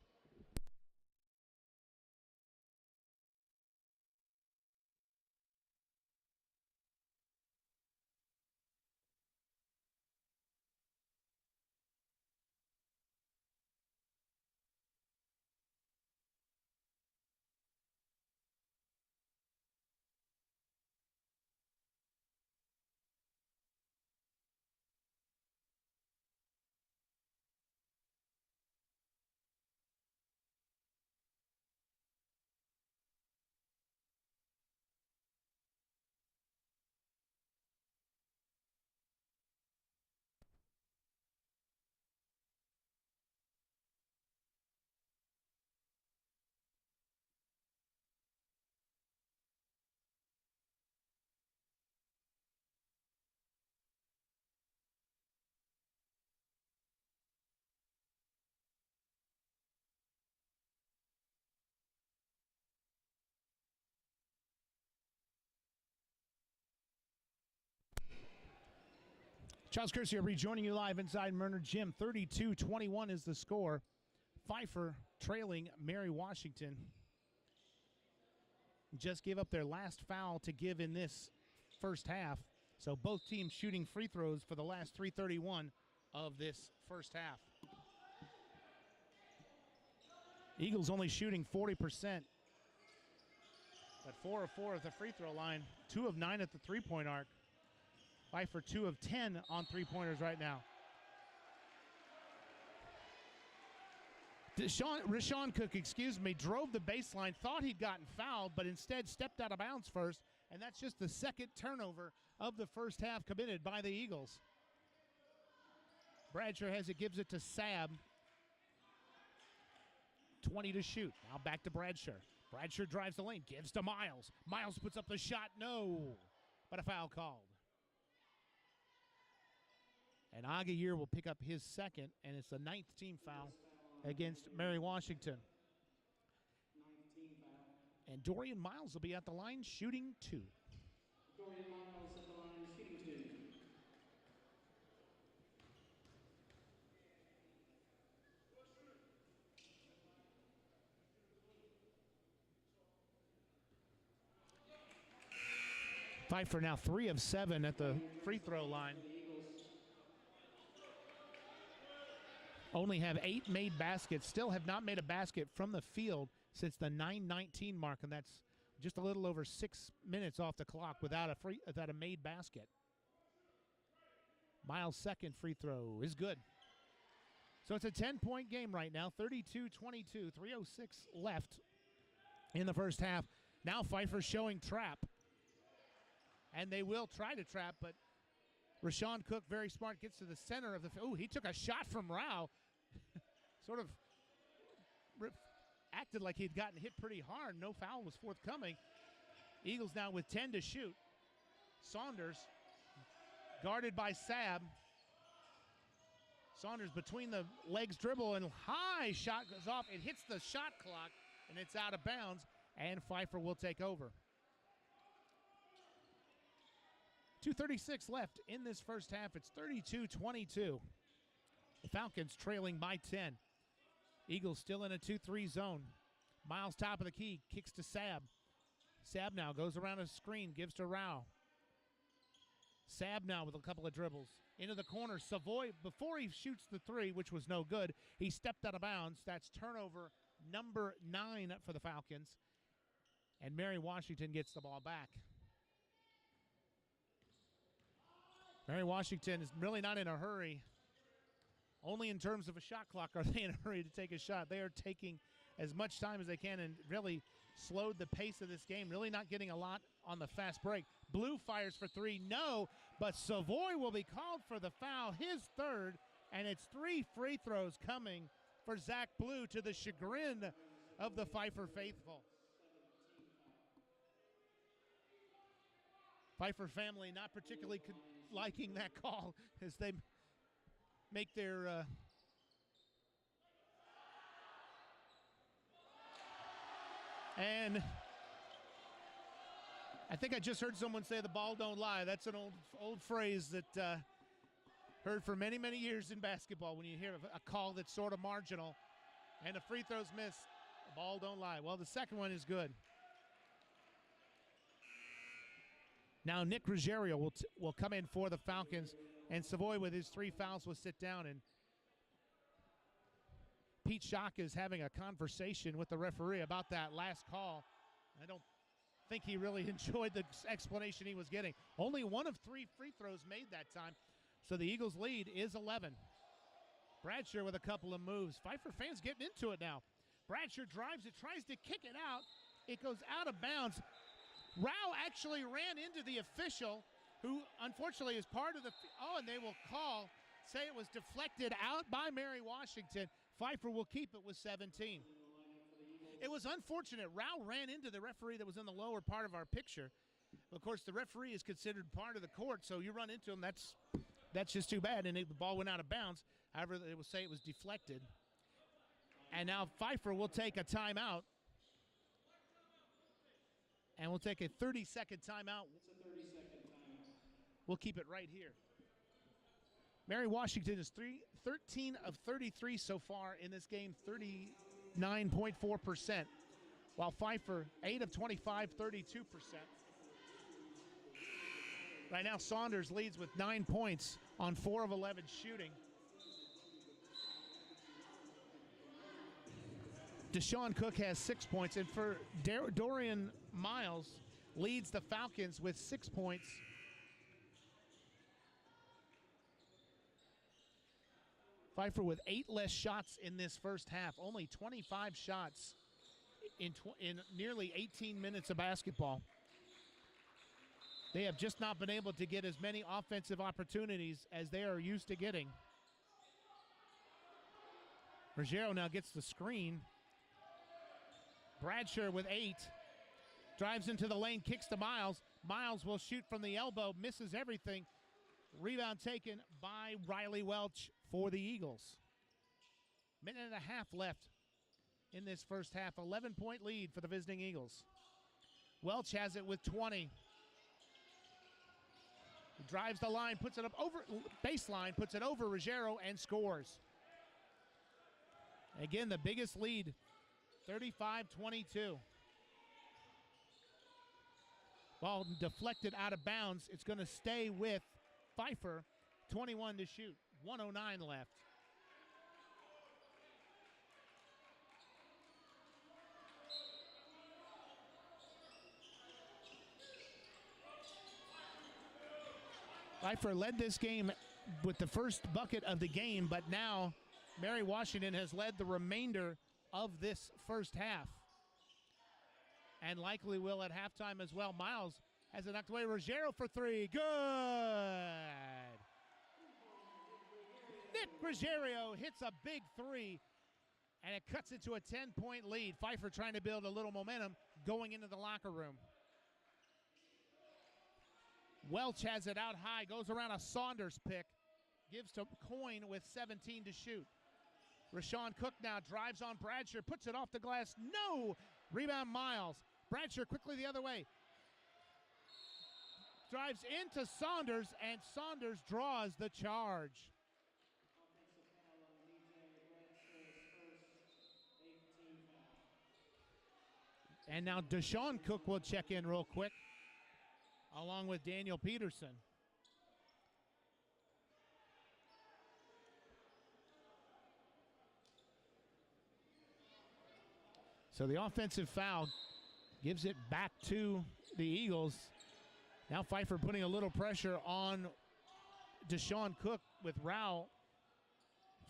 Charles Kersey rejoining you live inside Murner Gym. 32-21 is the score. Pfeiffer trailing Mary Washington. Just gave up their last foul to give in this first half. So both teams shooting free throws for the last 3:31 of this first half. Eagles only shooting 40%. But 4 of 4 at the free throw line. 2 of 9 at the three-point arc. Pfeiffer 2 of 10 on three-pointers right now. Rashawn Cook, drove the baseline, thought he'd gotten fouled, but instead stepped out of bounds first, and that's just the second turnover of the first half committed by the Eagles. Bradshaw has it, gives it to Sab. 20 to shoot. Now back to Bradshaw. Bradshaw drives the lane, gives to Miles. Miles puts up the shot, no. But a foul called. And Aguirre will pick up his second, and it's the 9th team foul against Mary Washington. And Dorian Miles will be at the line shooting 2. Dorian Miles at the line shooting 2. Pfeiffer now 3 of 7 at the free throw line. Only have 8 made baskets. Still have not made a basket from the field since the 9:19 mark, and that's just a little over 6 minutes off the clock without a made basket. Miles' second free throw is good. So it's a 10-point game right now, 32-22, 3:06 left in the first half. Now Pfeiffer showing trap. And they will try to trap, but Rashawn Cook, very smart, gets to the center of the – oh, he took a shot from Rao. Sort of acted like he'd gotten hit pretty hard. No foul was forthcoming. Eagles now with 10 to shoot. Saunders guarded by Sab. Saunders between the legs dribble and high shot goes off. It hits the shot clock, and it's out of bounds, and Pfeiffer will take over. 2:36 left in this first half. It's 32-22. The Falcons trailing by 10. Eagles still in a 2-3 zone. Miles top of the key, kicks to Sab. Sab now goes around a screen, gives to Rao. Sab now with a couple of dribbles. Into the corner, Savoy, before he shoots the 3, which was no good, he stepped out of bounds. That's turnover number 9 for the Falcons. And Mary Washington gets the ball back. Mary Washington is really not in a hurry. Only in terms of a shot clock are they in a hurry to take a shot. They are taking as much time as they can and really slowed the pace of this game, really not getting a lot on the fast break. Blue fires for 3, no, but Savoy will be called for the foul, his third, and it's 3 free throws coming for Zach Blue to the chagrin of the Pfeiffer faithful. Pfeiffer family not particularly liking that call as they make their and I think I just heard someone say the ball don't lie. That's an old phrase that heard for many, many years in basketball. When you hear a call that's sort of marginal and a free throw's missed, the ball don't lie. Well, the second one is good. Now Nick Ruggiero will come in for the Falcons, and Savoy with his 3 fouls will sit down. And Pete Schock is having a conversation with the referee about that last call. I don't think he really enjoyed the explanation he was getting. Only 1 of 3 free throws made that time, so the Eagles' lead is 11. Bradshaw with a couple of moves. Pfeiffer fans getting into it now. Bradshaw drives it, tries to kick it out. It goes out of bounds. Rao actually ran into the official, who unfortunately is part of the – and they will say it was deflected out by Mary Washington. Pfeiffer will keep it with 17. It was unfortunate. Rao ran into the referee that was in the lower part of our picture. Of course, the referee is considered part of the court, so you run into him, that's just too bad, and the ball went out of bounds. However, they will say it was deflected. And now Pfeiffer will take a timeout. And we'll take a 30-second timeout. It's a 30-second timeout. We'll keep it right here. Mary Washington is 13 of 33 so far in this game, 39.4%. While Pfeiffer, 8 of 25, 32%. Right now, Saunders leads with 9 points on 4 of 11 shooting. Deshaun Cook has 6 points, and for Dorian Miles leads the Falcons with 6 points. Pfeiffer with 8 less shots in this first half, only 25 shots in nearly 18 minutes of basketball. They have just not been able to get as many offensive opportunities as they are used to getting. Ruggiero now gets the screen. Bradshaw with 8. Drives into the lane, kicks to Miles. Miles will shoot from the elbow, misses everything. Rebound taken by Riley Welch for the Eagles. Minute and a half left in this first half. 11-point lead for the visiting Eagles. Welch has it with 20. He drives the line, puts it up over baseline, puts it over Ruggiero and scores. Again, the biggest lead, 35-22. Ball deflected out of bounds. It's going to stay with Pfeiffer. 21 to shoot. 1:09 left. Pfeiffer led this game with the first bucket of the game, but now Mary Washington has led the remainder of this first half, and likely will at halftime as well. Miles has it knocked away. Ruggiero for 3. Good. Nick Ruggiero hits a big 3, and it cuts it to a 10-point lead. Pfeiffer trying to build a little momentum going into the locker room. Welch has it out high, goes around a Saunders pick, gives to Coyne with 17 to shoot. Rashawn Cook now drives on Bradshaw, puts it off the glass. No! Rebound Miles. Bradshaw quickly the other way. Drives into Saunders, and Saunders draws the charge. And now Deshaun Cook will check in real quick, along with Daniel Peterson. So the offensive foul gives it back to the Eagles. Now Pfeiffer putting a little pressure on Deshaun Cook with Rao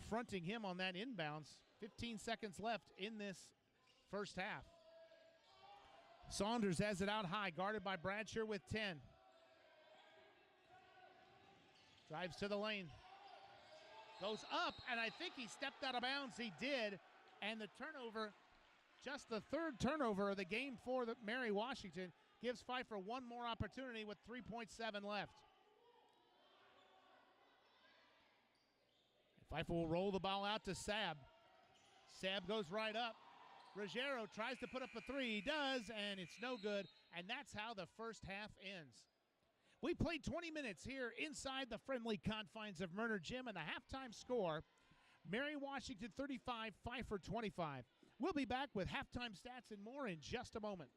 fronting him on that inbounds. 15 seconds left in this first half. Saunders has it out high, guarded by Bradshaw with 10. Drives to the lane. Goes up, and I think he stepped out of bounds. He did. And the turnover, just the third turnover of the game for the Mary Washington, gives Pfeiffer one more opportunity with 3.7 left. Pfeiffer will roll the ball out to Saab. Saab goes right up. Ruggiero tries to put up a 3. He does, and it's no good. And that's how the first half ends. We played 20 minutes here inside the friendly confines of Murner Gym, and the halftime score, Mary Washington 35, Pfeiffer 25. We'll be back with halftime stats and more in just a moment.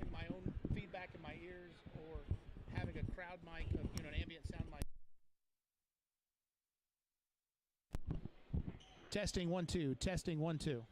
in my own feedback in my ears or having a crowd mic, an ambient sound mic. Testing 1 2. Testing 1 2.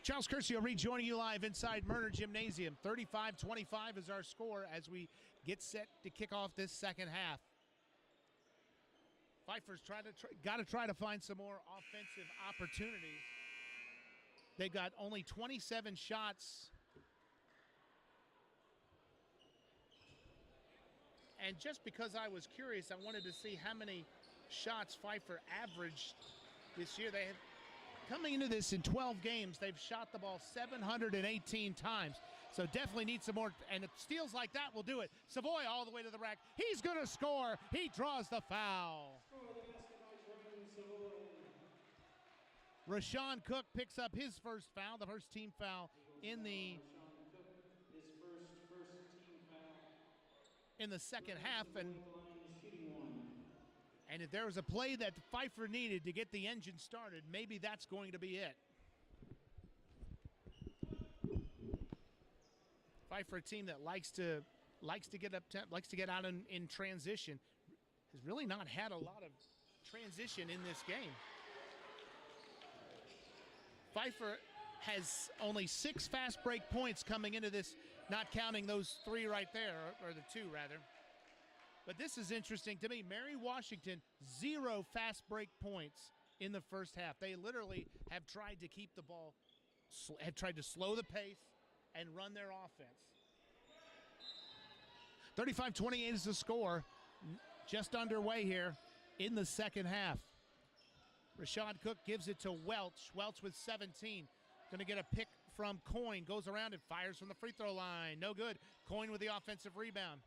Charles Curcio rejoining you live inside Murner Gymnasium. 35-25 is our score as we get set to kick off this second half. Pfeiffer's got to try to find some more offensive opportunities. They've got only 27 shots. And just because I was curious, I wanted to see how many shots Pfeiffer averaged this year. They have, coming into this in 12 games, they've shot the ball 718 times. So definitely need some more, and if steals like that will do it. Savoy all the way to the rack. He's going to score. He draws the foul. Rashawn Cook picks up his first foul, the first team foul in the second half. And if there was a play that Pfeiffer needed to get the engine started, maybe that's going to be it. Pfeiffer, a team that likes to get up temp, likes to get out in transition, has really not had a lot of transition in this game. Pfeiffer has only 6 fast break points coming into this, not counting those 3 right there, or the 2 rather. But this is interesting to me. Mary Washington, 0 fast break points in the first half. They literally have tried to keep the ball, have tried to slow the pace and run their offense. 35-28 is the score. Just underway here in the second half. Rashawn Cook gives it to Welch. Welch with 17. Going to get a pick from Coyne. Goes around and fires from the free throw line. No good. Coyne with the offensive rebound.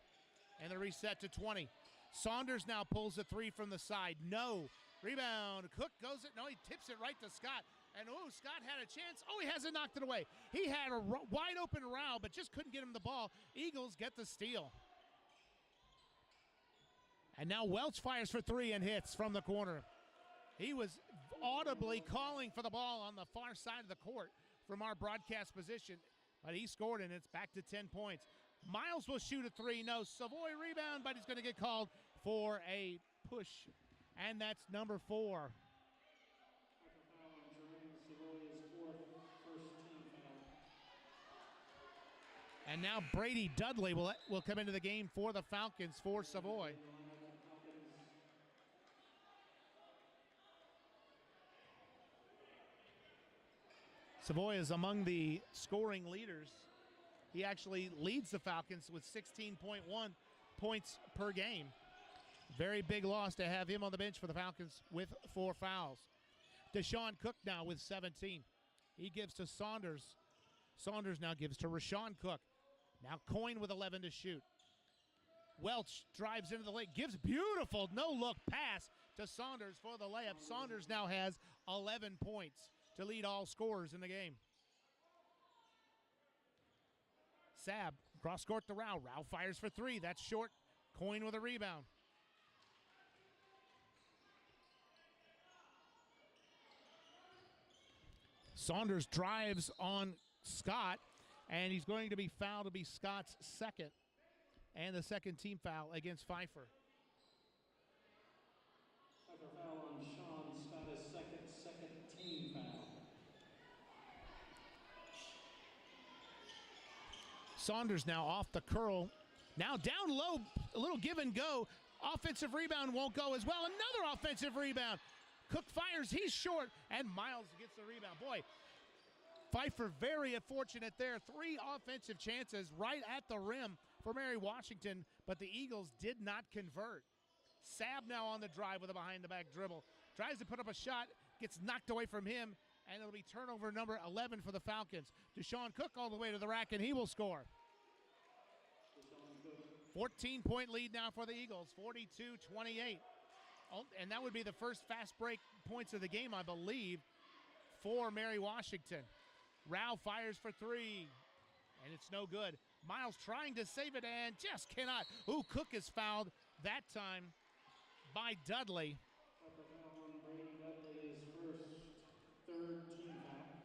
And the reset to 20. Saunders now pulls a 3 from the side. No. Rebound. Cook goes it. No, he tips it right to Scott. And, Scott had a chance. He hasn't knocked it away. He had a wide open Rao, but just couldn't get him the ball. Eagles get the steal. And now Welch fires for 3 and hits from the corner. He was audibly calling for the ball on the far side of the court from our broadcast position, but he scored, and it's back to 10 points. Miles will shoot a 3. No, Savoy rebound, but he's going to get called for a push, and that's number 4. And now Brady Dudley will come into the game for the Falcons for Savoy. Savoy is among the scoring leaders. He actually leads the Falcons with 16.1 points per game. Very big loss to have him on the bench for the Falcons with 4 fouls. Deshaun Cook now with 17. He gives to Saunders. Saunders now gives to Rashawn Cook. Now Coyne with 11 to shoot. Welch drives into the lane, gives beautiful no-look pass to Saunders for the layup. Saunders now has 11 points to lead all scorers in the game. Sab, cross court to Rao. Rao fires for 3. That's short. Coyne with a rebound. Saunders drives on Scott, and he's going to be fouled to be Scott's second, and the second team foul against Pfeiffer. Pfeiffer foul on Sean. Scott is second team foul. Saunders now off the curl. Now down low, a little give and go. Offensive rebound won't go as well. Another offensive rebound. Cook fires, he's short, and Miles gets the rebound. Boy, Pfeiffer very fortunate there. 3 offensive chances right at the rim for Mary Washington, but the Eagles did not convert. Sab now on the drive with a behind-the-back dribble. Tries to put up a shot, gets knocked away from him, and it'll be turnover number 11 for the Falcons. Deshaun Cook all the way to the rack, and he will score. 14-point lead now for the Eagles, 42-28. And that would be the first fast break points of the game, I believe, for Mary Washington. Rao fires for 3, and it's no good. Miles trying to save it and just cannot. Cook is fouled that time by Dudley. Brady Dudley is third team foul.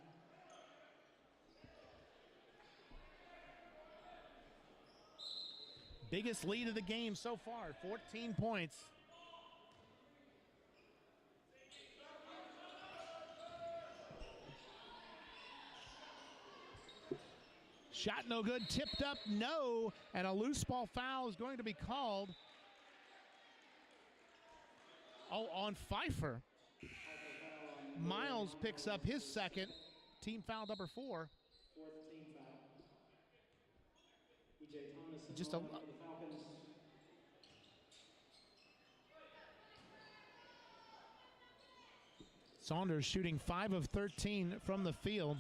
Biggest lead of the game so far, 14 points. Shot no good, tipped up, no, and a loose ball foul is going to be called. On Pfeiffer. Miles picks up his second, team foul number 4. 4th team foul. E.J. Thomas Just for the Falcons. Saunders shooting 5 of 13 from the field.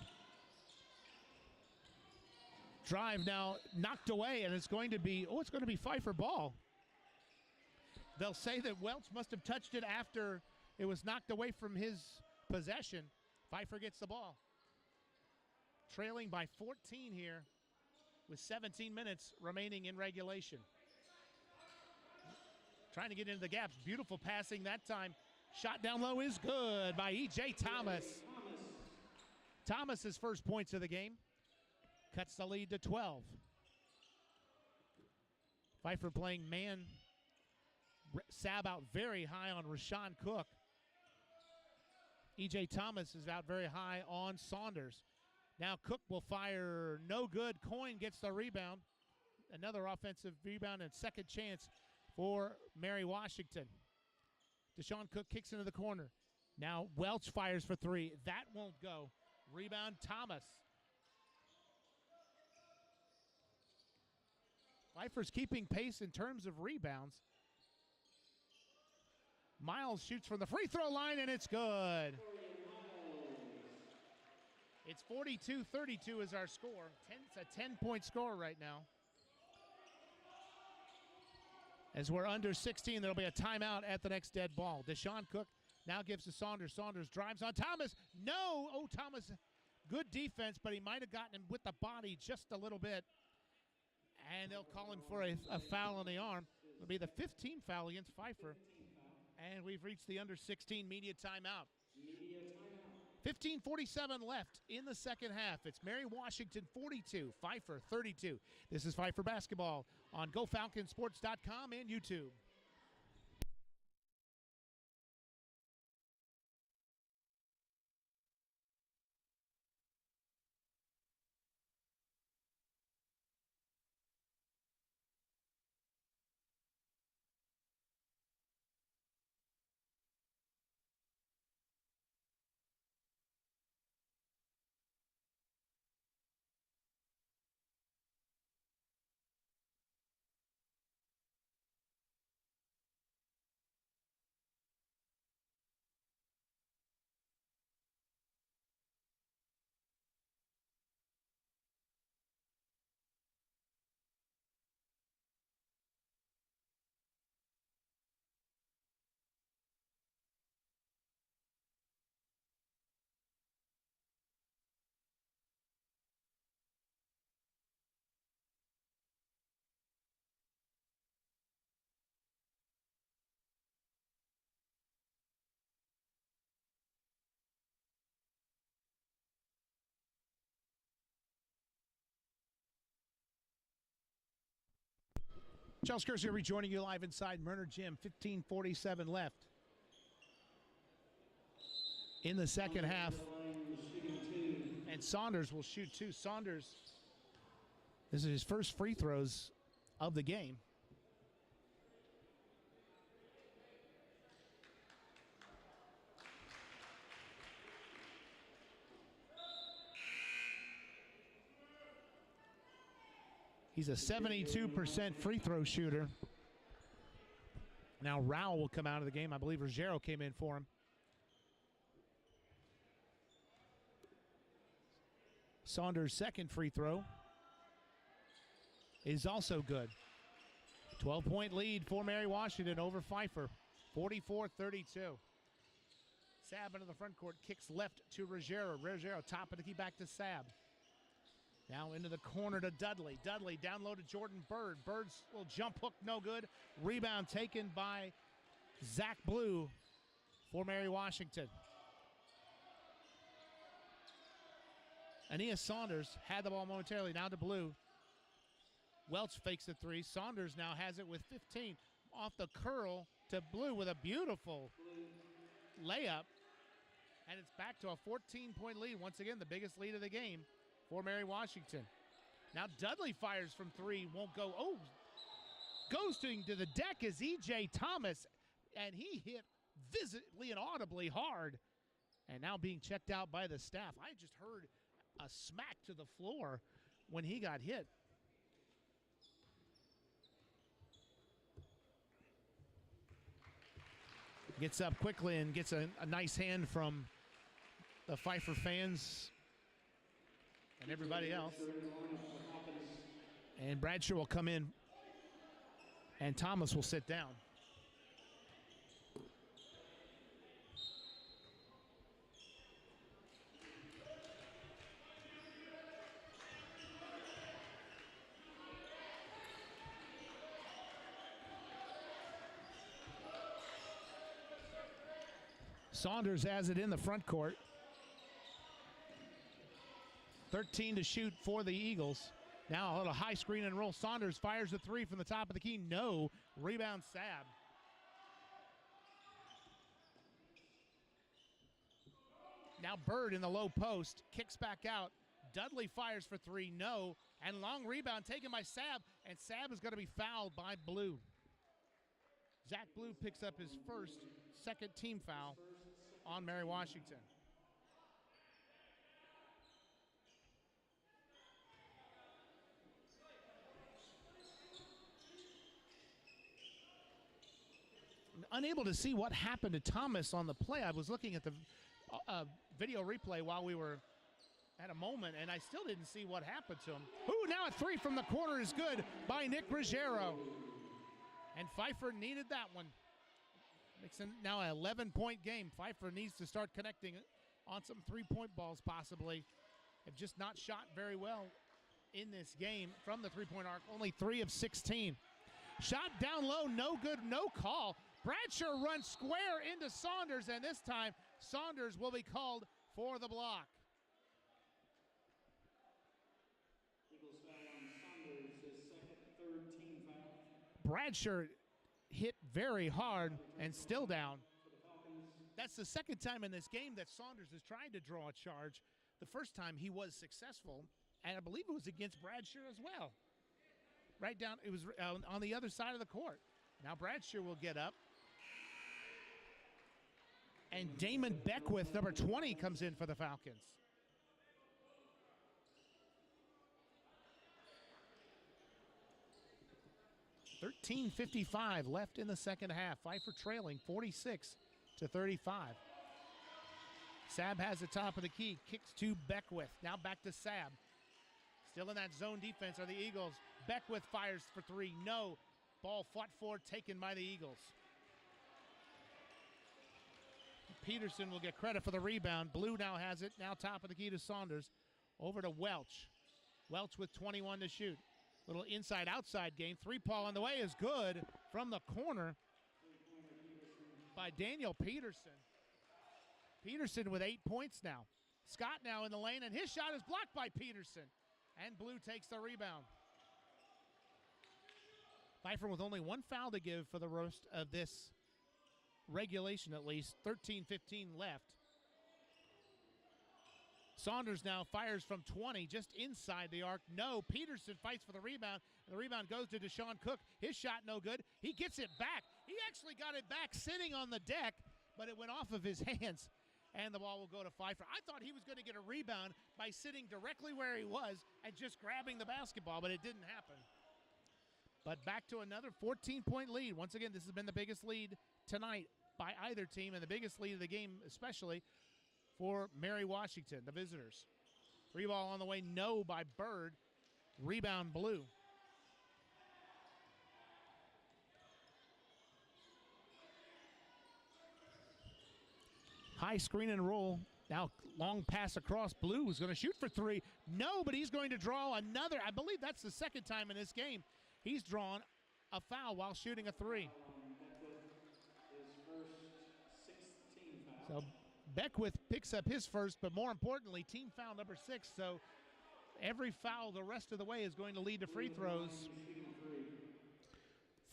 Drive now knocked away, and it's going to be Pfeiffer ball. They'll say that Welch must have touched it after it was knocked away from his possession. Pfeiffer gets the ball. Trailing by 14 here with 17 minutes remaining in regulation. Trying to get into the gaps. Beautiful passing that time. Shot down low is good by E.J. Thomas. Thomas's first points of the game. Cuts the lead to 12. Pfeiffer playing man. Sab out very high on Rashawn Cook. E.J. Thomas is out very high on Saunders. Now Cook will fire no good. Coyne gets the rebound. Another offensive rebound and second chance for Mary Washington. Deshaun Cook kicks into the corner. Now Welch fires for three. That won't go. Rebound Thomas. Pfeiffer's keeping pace in terms of rebounds. Miles shoots from the free throw line, and it's good. It's 42-32 is our score. It's a 10-point score right now. As we're under 16, there'll be a timeout at the next dead ball. Deshaun Cook now gives to Saunders. Saunders drives on Thomas. No! Oh, Thomas, good defense, but he might have gotten him with the body just a little bit. And they'll call him for a foul on the arm. It'll be the 15th foul against Pfeiffer. And we've reached the under 16 media timeout. 15:47 left in the second half. It's Mary Washington 42, Pfeiffer 32. This is Pfeiffer basketball on GoFalconsports.com and YouTube. Charles Kersey rejoining you live inside Murner Gym. 15:47 left in the second half. And Saunders will shoot two. Saunders, this is his first free throws of the game. He's a 72% free throw shooter. Now Rao will come out of the game. I believe Ruggiero came in for him. Saunders' second free throw is also good. 12-point lead for Mary Washington over Pfeiffer. 44-32. Sab into the front court, kicks left to Ruggiero. Ruggiero top of the key back to Sab. Now into the corner to Dudley. Dudley down low to Jordan Bird. Bird's little jump hook, no good. Rebound taken by Zach Blue for Mary Washington. Ania Saunders had the ball momentarily. Now to Blue. Welch fakes the three. Saunders now has it with 15. Off the curl to Blue with a beautiful layup. And it's back to a 14-point lead. Once again, the biggest lead of the game for Mary Washington. Now Dudley fires from three, won't go. Oh, goes to the deck is E.J. Thomas, and he hit visibly and audibly hard. And now being checked out by the staff. I just heard a smack to the floor when he got hit. Gets up quickly and gets a nice hand from the Pfeiffer fans and everybody else. And Bradshaw will come in, and Thomas will sit down. Saunders has it in the front court. 13 to shoot for the Eagles. Now a little high screen and roll. Saunders fires a three from the top of the key. No. Rebound Sab. Now Bird in the low post. Kicks back out. Dudley fires for three. No. And long rebound taken by Sab. And Sab is going to be fouled by Blue. Zach Blue picks up his second team foul on Mary Washington. Unable to see what happened to Thomas on the play. I was looking at the video replay while we were at a moment, and I still didn't see what happened to him. Ooh, now a three from the corner is good by Nick Ruggiero. And Pfeiffer needed that one. Makes it now an 11-point game. Pfeiffer needs to start connecting on some three-point balls possibly. Have just not shot very well in this game from the three-point arc. Only 3 of 16. Shot down low, no good, no call. Bradshaw runs square into Saunders, and this time Saunders will be called for the block. Eagles foul on Saunders, his second, third team foul. Bradshaw hit very hard and still down. That's the second time in this game that Saunders has tried to draw a charge. The first time he was successful, and I believe it was against Bradshaw as well. Right down, it was on the other side of the court. Now Bradshaw will get up. And Damon Beckwith, number 20, comes in for the Falcons. $13:55 left in the second half. Pfeiffer trailing 46-35. Sab has the top of the key. Kicks to Beckwith. Now back to Sab. Still in that zone defense are the Eagles. Beckwith fires for three. No. Ball fought for, taken by the Eagles. Peterson will get credit for the rebound. Blue now has it. Now top of the key to Saunders. Over to Welch. Welch with 21 to shoot. Little inside-outside game. Three-ball on the way is good from the corner by Daniel Peterson. Peterson with 8 points now. Scott now in the lane, and his shot is blocked by Peterson. And Blue takes the rebound. Pfeiffer with only one foul to give for the rest of this regulation, at least. 13:15 left. Saunders now fires from 20, just inside the arc. No, Peterson fights for the rebound, and the rebound goes to Deshaun Cook. His shot no good. He gets it back. He actually got it back sitting on the deck, but it went off of his hands, and the ball will go to Pfeiffer. I thought he was going to get a rebound by sitting directly where he was and just grabbing the basketball, but it didn't happen. But back to another 14-point lead. Once again, this has been the biggest lead tonight by either team, and the biggest lead of the game especially for Mary Washington, the visitors. Three ball on the way, no by Bird. Rebound Blue. High screen and roll. Now long pass across. Blue is going to shoot for three. No, but he's going to draw another. I believe that's the second time in this game he's drawn a foul while shooting a three. So Beckwith picks up his first, but more importantly, team foul number 6. So every foul the rest of the way is going to lead to free throws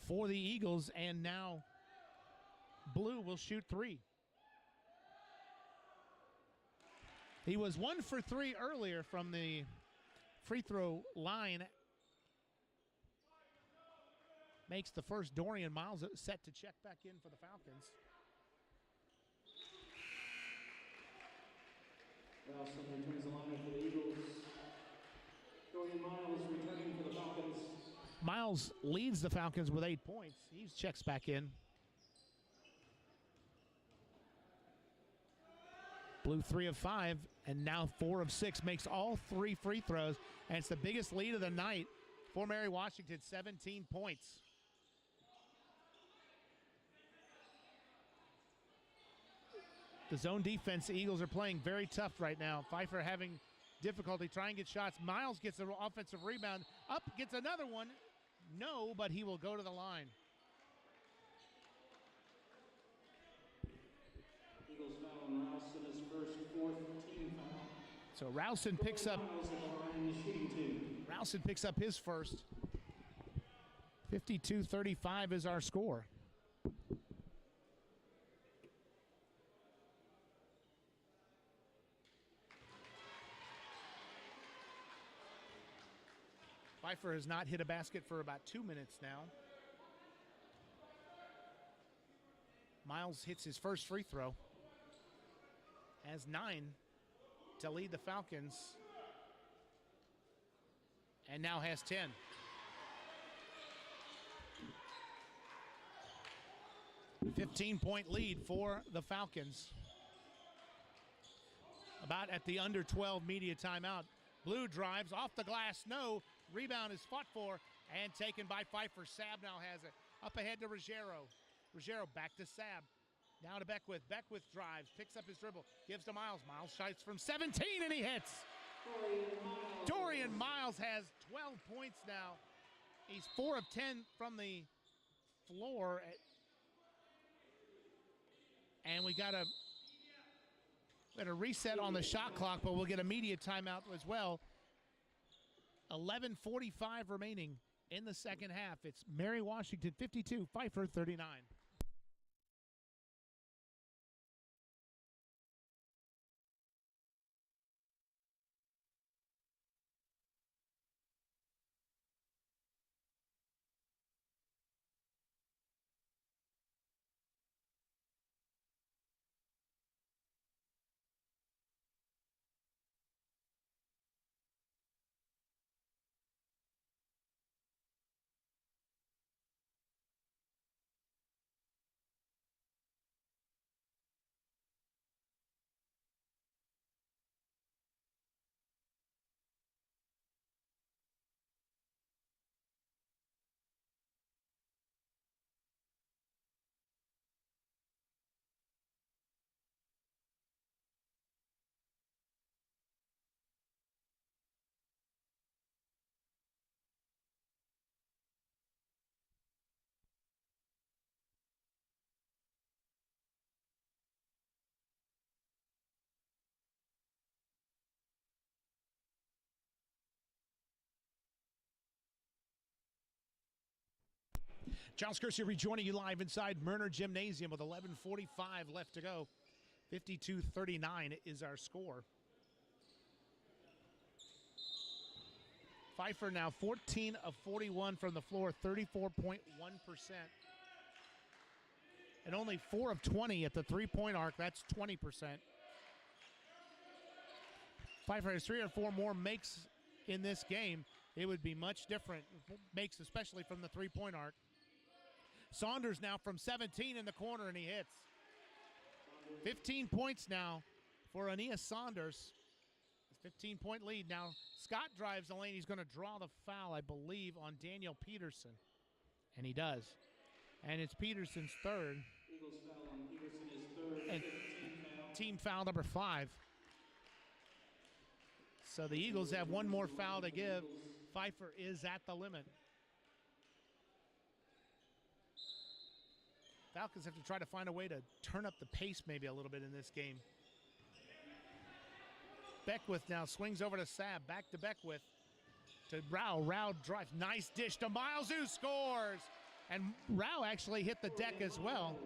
for the Eagles, and now Blue will shoot three. He was 1 for 3 earlier from the free throw line. Makes the first. Dorian Miles set to check back in for the Falcons. Ralston returns the lineup for the Eagles. Dorian Miles returning for the Falcons. Miles leads the Falcons with 8 points. He checks back in. Blue 3 of 5, and now 4 of 6. Makes all 3 free throws, and it's the biggest lead of the night for Mary Washington, 17 points. The zone defense, the Eagles are playing very tough right now. Pfeiffer having difficulty trying to get shots. Miles gets an offensive rebound. Up, gets another one. No, but he will go to the line. Eagles foul on Ralston, his first, 4th team foul. So Ralston picks up. Towson picks up his first. 52-35 is our score. Pfeiffer has not hit a basket for about 2 minutes now. Miles hits his first free throw. Has 9 to lead the Falcons. And now has 10. A 15-point lead for the Falcons. About at the under 12 media timeout. Blue drives off the glass, no. Rebound is fought for and taken by Pfeiffer. Sab now has it. Up ahead to Ruggiero. Ruggiero back to Sab. Now to Beckwith. Beckwith drives, picks up his dribble, gives to Miles. Miles shoots from 17 and he hits. Dorian Miles has 12 points now. He's 4 of 10 from the floor. And we got a reset on the shot clock, but we'll get a media timeout as well. 11:45 remaining in the second half. It's Mary Washington 52, Pfeiffer 39. John Skersey rejoining you live inside Murner Gymnasium with 11:45 left to go. 52-39 is our score. Pfeiffer now 14 of 41 from the floor, 34.1%. And only 4 of 20 at the three-point arc, that's 20%. Pfeiffer has 3 or 4 more makes in this game. It would be much different, makes especially from the three-point arc. Saunders now from 17 in the corner, and he hits. 15 points now for Aeneas Saunders. 15-point lead. Now Scott drives the lane. He's going to draw the foul, I believe, on Daniel Peterson. And he does. And it's Peterson's third. Eagles foul on Peterson is third. And team foul number 5. So the Eagles have one more foul to give. Pfeiffer is at the limit. Falcons have to try to find a way to turn up the pace maybe a little bit in this game. Beckwith now swings over to Sab. Back to Beckwith. To Rao. Rao drives. Nice dish to Miles, who scores. And Rao actually hit the deck as well.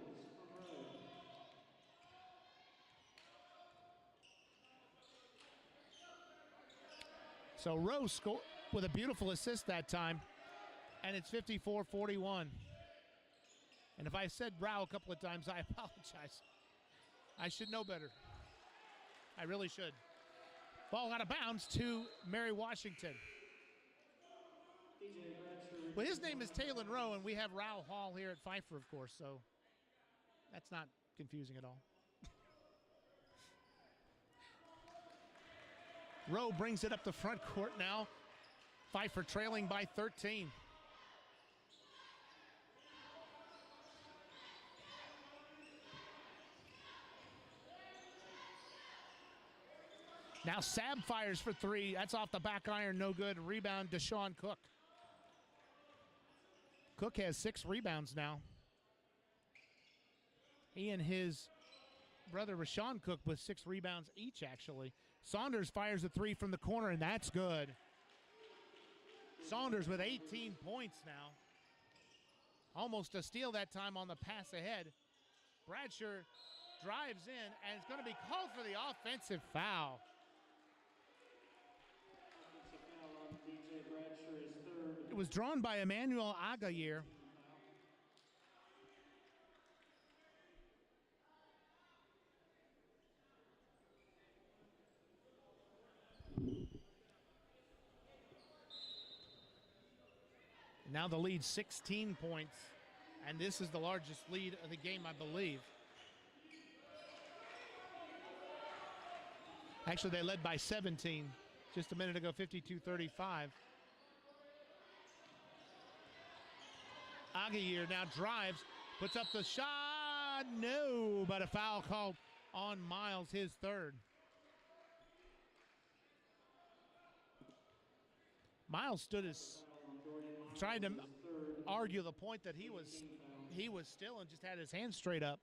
So Rowe scored with a beautiful assist that time. And it's 54-41. And if I said Rao a couple of times, I apologize. I should know better. I really should. Ball out of bounds to Mary Washington. Well, his name is Taylor Rowe, and we have Rao Hall here at Pfeiffer, of course, so that's not confusing at all. Rowe brings it up the front court now. Pfeiffer trailing by 13. Now Sab fires for 3. That's off the back iron, no good. Rebound, Deshaun Cook. Cook has 6 rebounds now. He and his brother Rashawn Cook with 6 rebounds each, actually. Saunders fires a 3 from the corner, and that's good. Saunders with 18 points now. Almost a steal that time on the pass ahead. Bradshaw drives in, and it's going to be called for the offensive foul. Offensive foul on DJ Bradshaw is third. It was drawn by Emmanuel Agayer. Now the lead 16 points, and this is the largest lead of the game, I believe. Actually, they led by 17 just a minute ago, 52-35. Agayer now drives, puts up the shot, no, but a foul called on Miles, his third. Miles tried to argue the point that he was still and just had his hands straight up.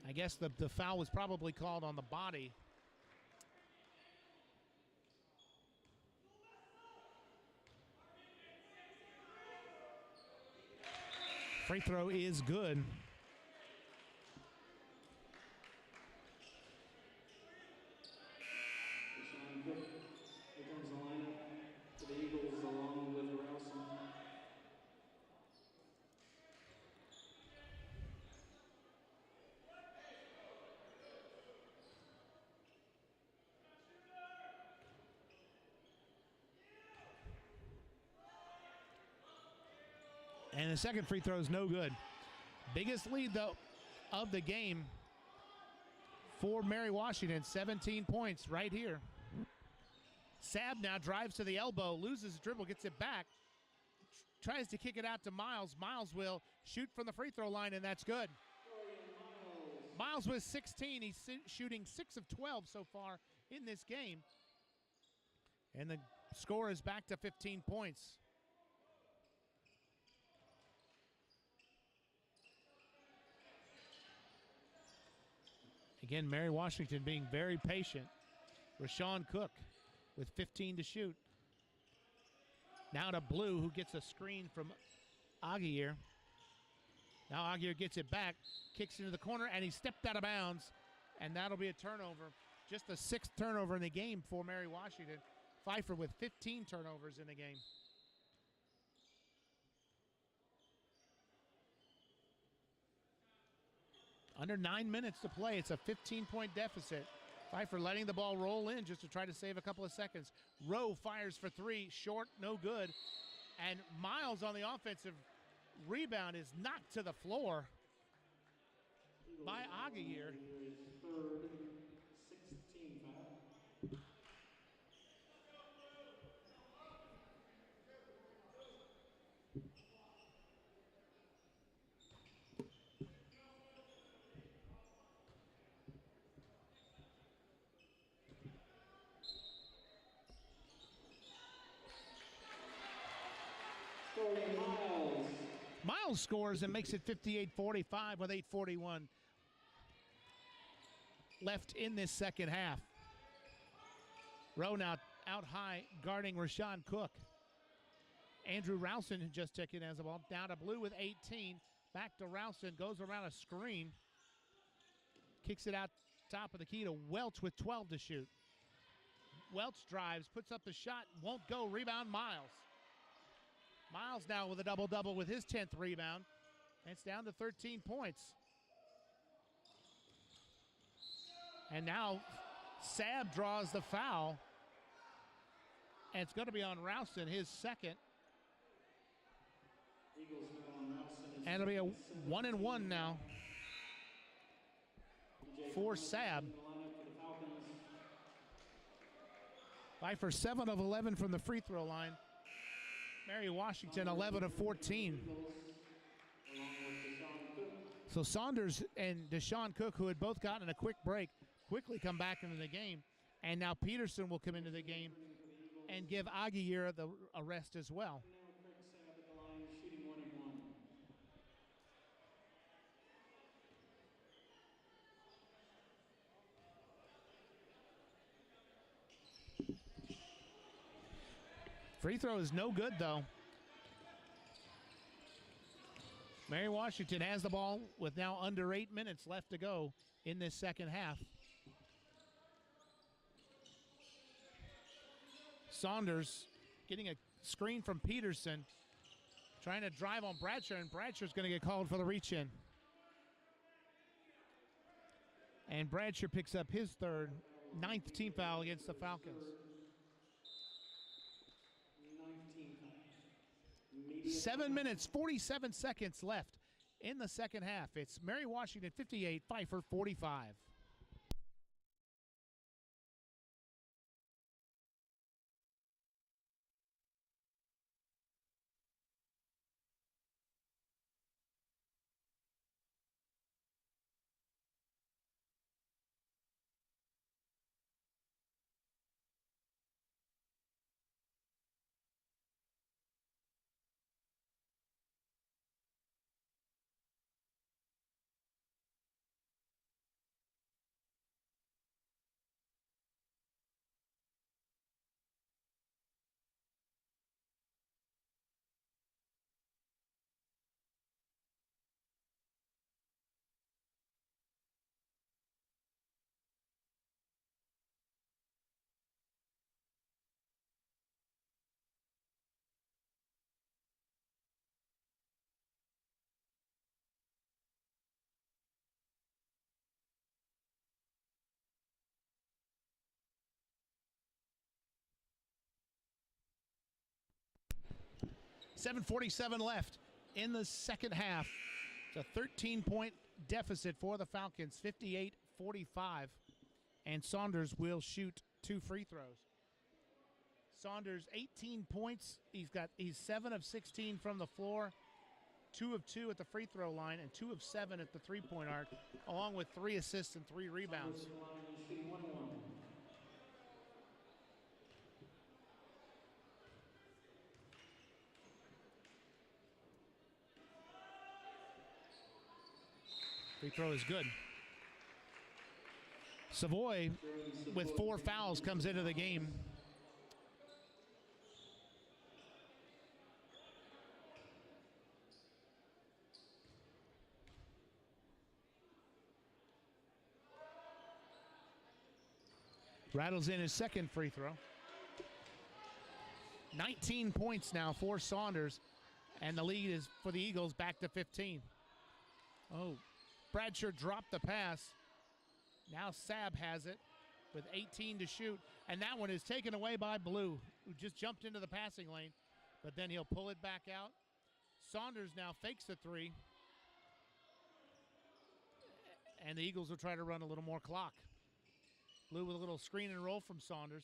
I guess the foul was probably called on the body. Free throw is good. And the second free throw is no good. Biggest lead, though, of the game for Mary Washington, 17 points right here. Saab now drives to the elbow, loses the dribble, gets it back, tries to kick it out to Miles. Miles will shoot from the free throw line, and that's good. Miles with 16. He's shooting 6 of 12 so far in this game. And the score is back to 15 points. Again, Mary Washington being very patient. Rashawn Cook with 15 to shoot. Now to Blue, who gets a screen from Agayer. Now Agayer gets it back, kicks into the corner, and he stepped out of bounds. And that'll be a turnover. Just the 6th turnover in the game for Mary Washington. Pfeiffer with 15 turnovers in the game. Under 9 minutes to play. It's a 15-point deficit. Pfeiffer letting the ball roll in just to try to save a couple of seconds. Rowe fires for 3. Short, no good. And Miles on the offensive rebound is knocked to the floor by Agayer. Third, 16 foul. Miles scores and makes it 58-45 with 8:41 left in this second half. Rowe now out high guarding Rashawn Cook. Andrew Rowson just taking as a ball. Down to Blue with 18. Back to Rowson. Goes around a screen. Kicks it out top of the key to Welch with 12 to shoot. Welch drives, puts up the shot, won't go. Rebound Miles. Miles now with a double-double with his 10th rebound. And it's down to 13 points. And now Saab draws the foul. And it's going to be on Rowson, his second. And it'll be a 1-and-1 now for Saab. Pfeiffer 7 of 11 from the free throw line. Mary Washington 11 of 14. So Saunders and Deshaun Cook, who had both gotten a quick break, quickly come back into the game. And now Peterson will come into the game and give Agayer a rest as well. Free throw is no good, though. Mary Washington has the ball with now under 8 minutes left to go in this second half. Saunders getting a screen from Peterson, trying to drive on Bradshaw, and Bradshaw's going to get called for the reach-in. And Bradshaw picks up his third, 9th team foul against the Falcons. 7 minutes, 47 seconds left in the second half. It's Mary Washington 58, Pfeiffer 45. .47 left in the second half. It's a 13-point deficit for the Falcons, 58-45. And Saunders will shoot 2 free throws. Saunders, 18 points. He's 7 of 16 from the floor, 2 of 2 at the free throw line, and 2 of 7 at the three-point arc, along with 3 assists and 3 rebounds. Free throw is good. Savoy, with 4 fouls, comes into the game. Rattles in his second free throw. 19 points now for Saunders, and the lead is for the Eagles back to 15. Oh, Bradshaw dropped the pass. Now Sabb has it with 18 to shoot, and that one is taken away by Blue, who just jumped into the passing lane, but then he'll pull it back out. Saunders now fakes the 3, and the Eagles will try to run a little more clock. Blue with a little screen and roll from Saunders.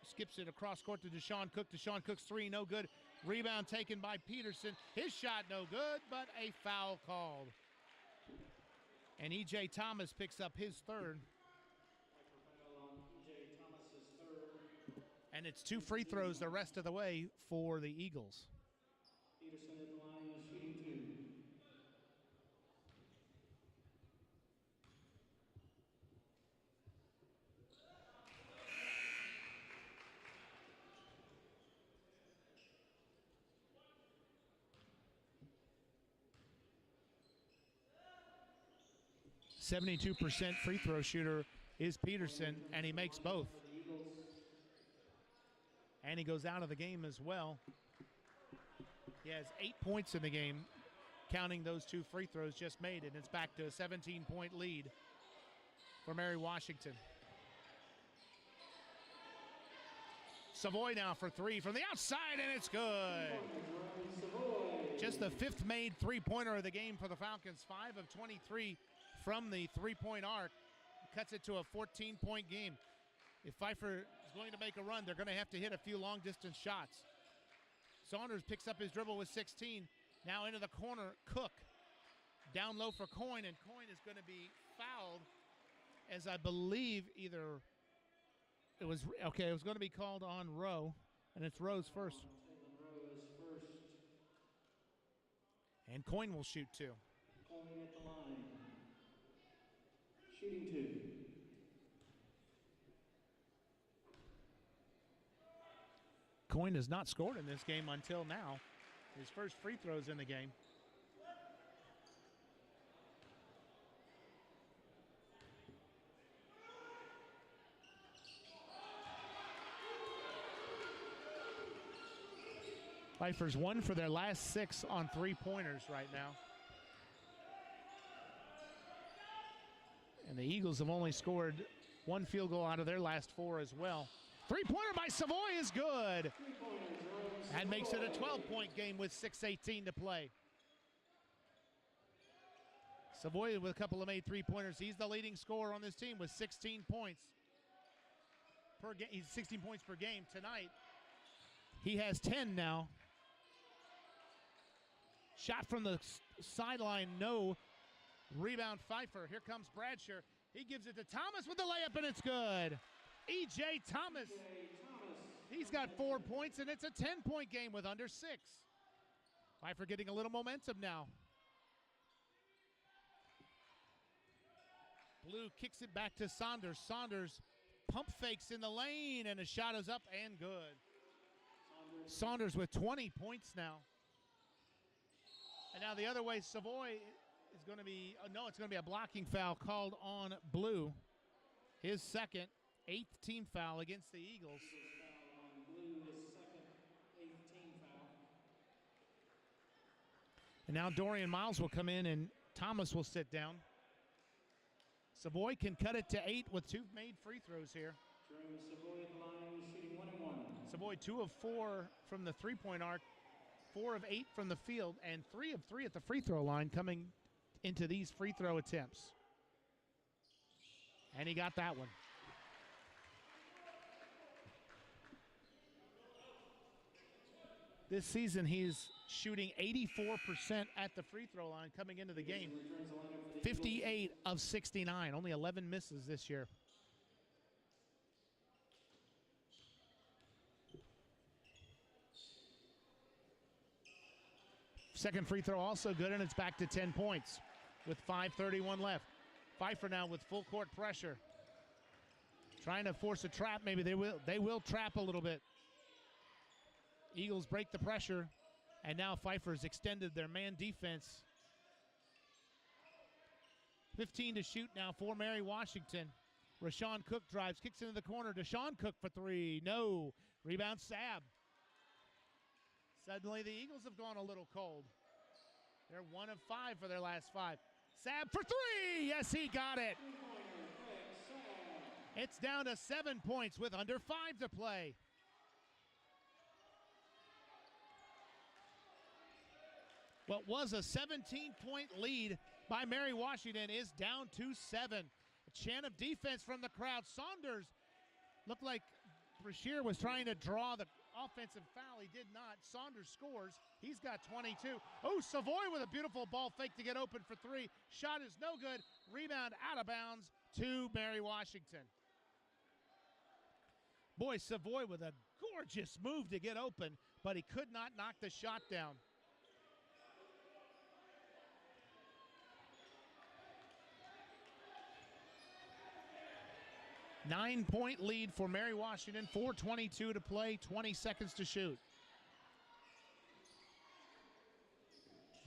Skips it across court to Deshaun Cook. Deshaun Cook's 3, no good. Rebound taken by Peterson. His shot no good, but a foul called. And E.J. Thomas picks up his third. And it's 2 free throws the rest of the way for the Eagles. Peterson at the line is shooting 2. .72% free throw shooter is Peterson, and he makes both. And he goes out of the game as well. He has 8 points in the game, counting those 2 free throws just made, and it's back to a 17-point lead for Mary Washington. Savoy now for 3 from the outside, and it's good. Just the 5th made three-pointer of the game for the Falcons, 5 of 23 from the three-point arc. Cuts it to a 14-point game. If Pfeiffer is going to make a run, they're going to have to hit a few long-distance shots. Saunders picks up his dribble with 16. Now into the corner, Cook. Down low for Coyne, and Coyne is going to be fouled, as I believe either it was going to be called on Rowe, and it's Rowe's first. And Coyne will shoot 2. Coyne at the line. Shooting 2. Coyne has not scored in this game until now. His first free throws in the game. Pfeiffer's 1 for their last 6 on three-pointers right now. And the Eagles have only scored 1 field goal out of their last 4 as well. Three-pointer by Savoy is good. That makes it a 12-point game with 6:18 to play. Savoy with a couple of made three-pointers. He's the leading scorer on this team with 16 points per game. He's 16 points per game tonight. He has 10 now. Shot from the sideline, no. Rebound Pfeiffer. Here comes Bradshaw. He gives it to Thomas with the layup, and it's good. E.J. Thomas. He's got 4 points, and it's a 10-point game with under 6. Pfeiffer getting a little momentum now. Blue kicks it back to Saunders. Saunders pump fakes in the lane, and a shot is up and good. Saunders with 20 points now. And now the other way, Savoy is going to be, it's going to be a blocking foul called on Blue. His second, 8th team foul against the Eagles. And now Dorian Miles will come in and Thomas will sit down. Savoy can cut it to 8 with 2 made free throws here. Savoy at the line, shooting 1 and 1. Savoy 2 of 4 from the three-point arc, 4 of 8 from the field, and 3 of 3 at the free throw line coming into these free throw attempts. And he got that one. This season, he's shooting 84% at the free throw line coming into the game. 58 of 69, only 11 misses this year. Second free throw also good, and it's back to 10 points with 5:31 left. Pfeiffer now with full court pressure. Trying to force a trap, maybe they will trap a little bit. Eagles break the pressure, and now Pfeiffer's extended their man defense. 15 to shoot now for Mary Washington. Rashawn Cook drives, kicks into the corner. Deshaun Cook for 3, no. Rebound Sabb. Suddenly the Eagles have gone a little cold. They're 1 of 5 for their last 5. Sabb for 3, yes, he got it. It's down to 7 points with under 5 to play. What was a 17-point lead by Mary Washington is down to 7. A chant of defense from the crowd. Saunders looked like Brashear was trying to draw the offensive foul. He did not. Saunders scores. He's got 22. Oh, Savoy with a beautiful ball fake to get open for 3. Shot is no good. Rebound out of bounds to Mary Washington. Boy, Savoy with a gorgeous move to get open, but he could not knock the shot down. Nine-point lead for Mary Washington, 4:22 to play, 20 seconds to shoot.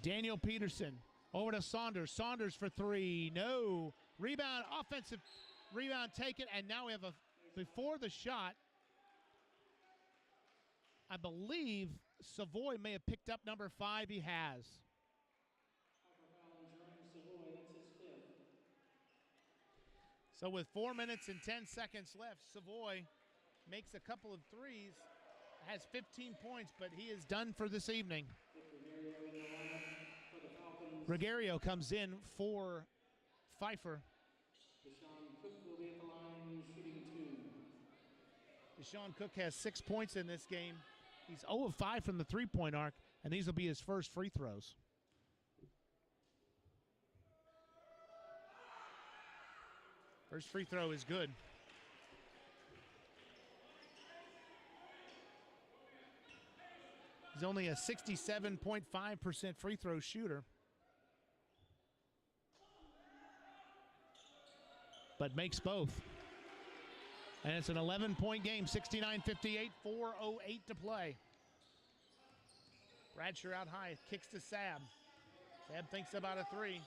Daniel Peterson over to Saunders. Saunders for 3, no. Rebound, offensive rebound taken, and now we have a, before the shot, I believe Savoy may have picked up number 5. He has. So with 4 minutes and 10 seconds left, Savoy makes a couple of threes, has 15 points, but he is done for this evening. Rogerio comes in for Pfeiffer. Deshaun Cook will be at the line, shooting 2. Deshaun Cook has 6 points in this game. He's 0 of 5 from the three-point arc, and these will be his first free throws. First free throw is good. He's only a 67.5% free throw shooter, but makes both. And it's an 11-point game, 69-58, 4:08 to play. Bradshaw out high, kicks to Sab. Sab thinks about a three.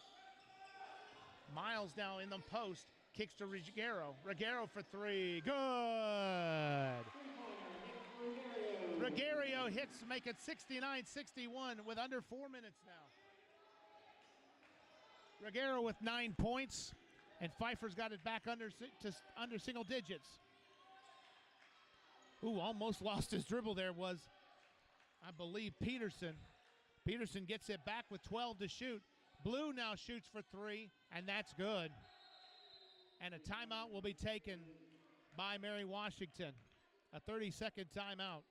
Miles now in the post, kicks to Ruggiero. Ruggiero for three, good. Ruggiero hits to make it 69-61 with under 4 minutes now. Ruggiero with 9 points, and Pfeiffer's got it back under single digits. Ooh, almost lost his dribble there was, I believe, Peterson. Peterson gets it back with 12 to shoot. Blue now shoots for three, and that's good. And a timeout will be taken by Mary Washington, a 30-second timeout.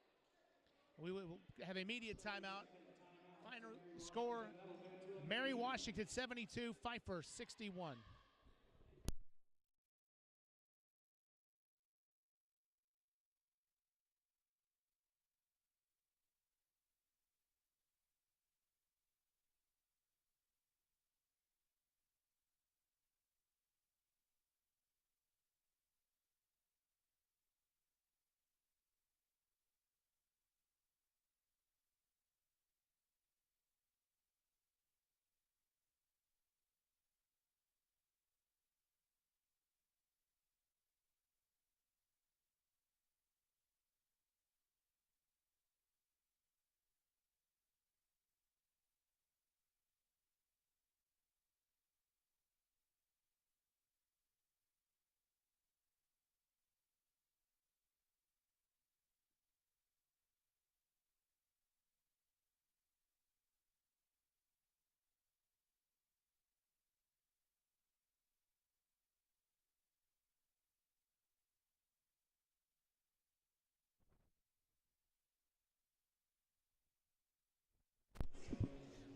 We will have immediate timeout. Final score, Mary Washington 72, Pfeiffer 61.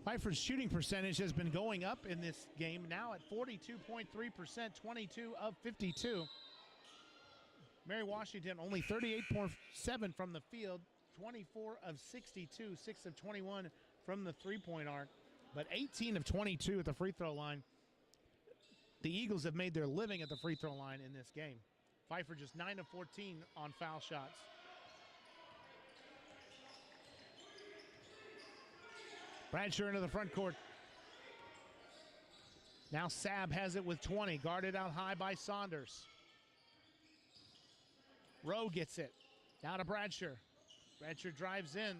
Pfeiffer's shooting percentage has been going up in this game, now at 42.3%, 22 of 52. Mary Washington only 38.7 from the field, 24 of 62, 6 of 21 from the three-point arc, but 18 of 22 at the free throw line. The Eagles have made their living at the free throw line in this game. Pfeiffer just 9 of 14 on foul shots. Bradshaw into the front court. Now Sab has it with 20, guarded out high by Saunders. Rowe gets it. Now to Bradshaw. Bradshaw drives in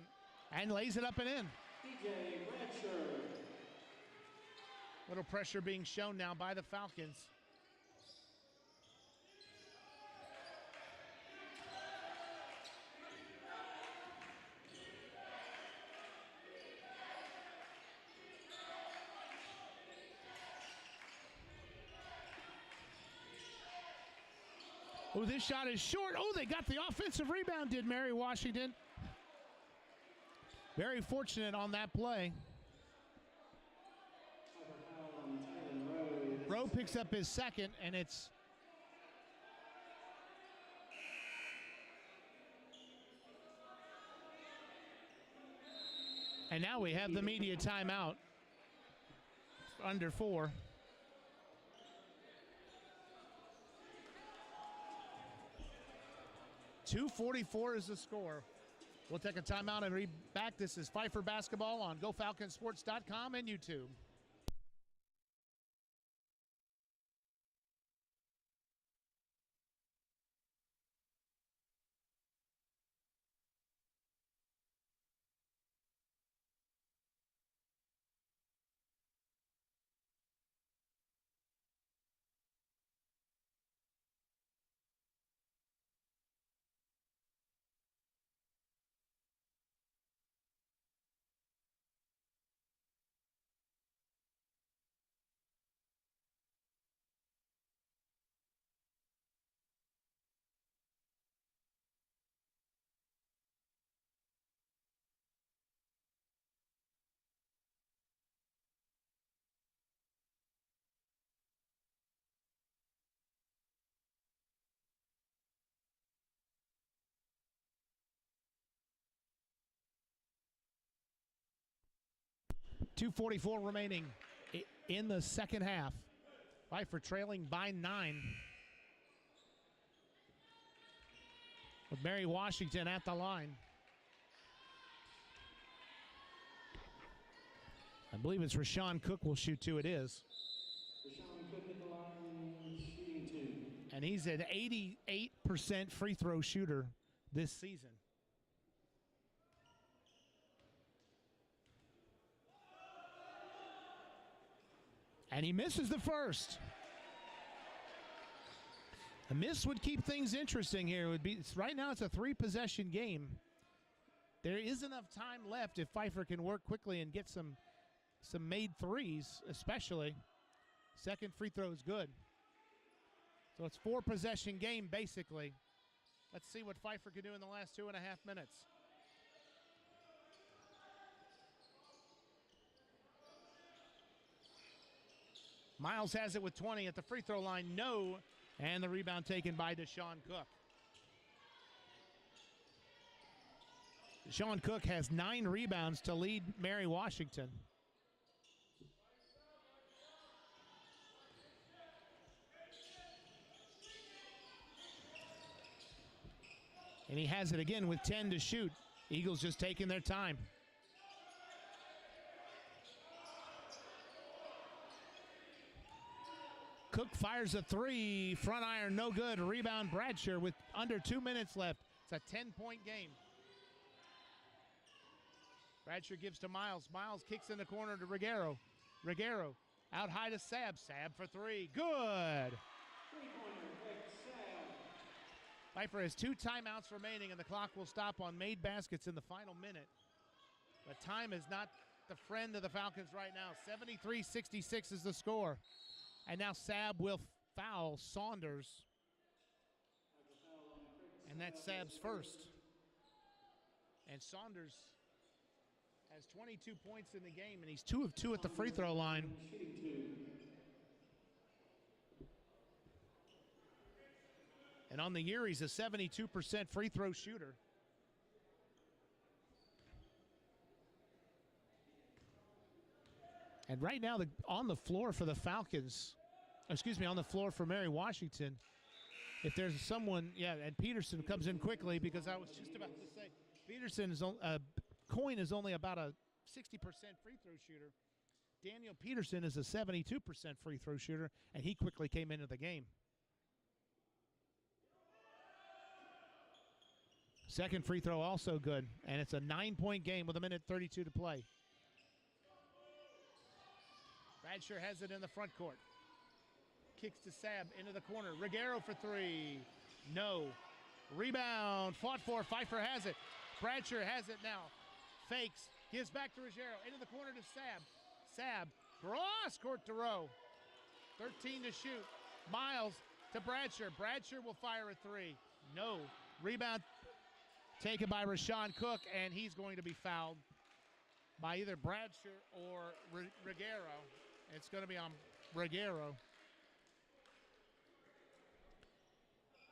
and lays it up and in. DJ Bradshaw. Little pressure being shown now by the Falcons. Oh, this shot is short. Oh, they got the offensive rebound, did Mary Washington. Very fortunate on that play. Rowe picks up his second, and it's and now we have the media timeout. Under 4. .244 is the score. We'll take a timeout and read back. This is Pfeiffer basketball on GoFalconsports.com and YouTube. .244 remaining in the second half. Pfeiffer trailing by 9. with Mary Washington at the line. I believe it's Rashawn Cook will shoot two. It is. Rashawn Cook at the line, shooting two. And he's an 88% free throw shooter this season. And he misses the first. A miss would keep things interesting here. It would be right now it's a 3-possession game. There is enough time left if Pfeiffer can work quickly and get some made threes, especially. Second free throw is good. So it's 4-possession game basically. Let's see what Pfeiffer can do in the last 2.5 minutes. Miles has it with 20 at the free throw line. No. And the rebound taken by Deshaun Cook. Deshaun Cook has 9 rebounds to lead Mary Washington. And he has it again with 10 to shoot. Eagles just taking their time. Cook fires a three. Front iron, no good. Rebound, Bradshaw with under 2 minutes left. It's a 10-point game. Bradshaw gives to Miles. Miles kicks in the corner to Reguero. Reguero out high to Sab. Sab for three. Good. Pfeiffer has 2 timeouts remaining, and the clock will stop on made baskets in the final minute. But time is not the friend of the Falcons right now. 73-66 is the score. And now Sab will foul Saunders. And that's Sab's first. And Saunders has 22 points in the game, and he's 2 of 2 at the free throw line. And on the year, he's a 72% free throw shooter. And right now, on the floor for the Falcons, on the floor for Mary Washington, if there's someone, and Peterson comes in quickly because I was just about to say, Peterson is Coyne is only about a 60% free throw shooter. Daniel Peterson is a 72% free throw shooter, and he quickly came into the game. Second free throw also good, and it's a 9-point game with 1:32 to play. Bradshaw has it in the front court. Kicks to Sab into the corner. Reguero for three. No. Rebound. Fought for. Pfeiffer has it. Bradshaw has it now. Fakes. Gives back to Reguero. Into the corner to Sab. Sab. Cross court to Rowe. 13 to shoot. Miles to Bradshaw. Bradshaw will fire a three. No. Rebound taken by Rashawn Cook, and he's going to be fouled by either Bradshaw or Reguero. It's going to be on Reguero.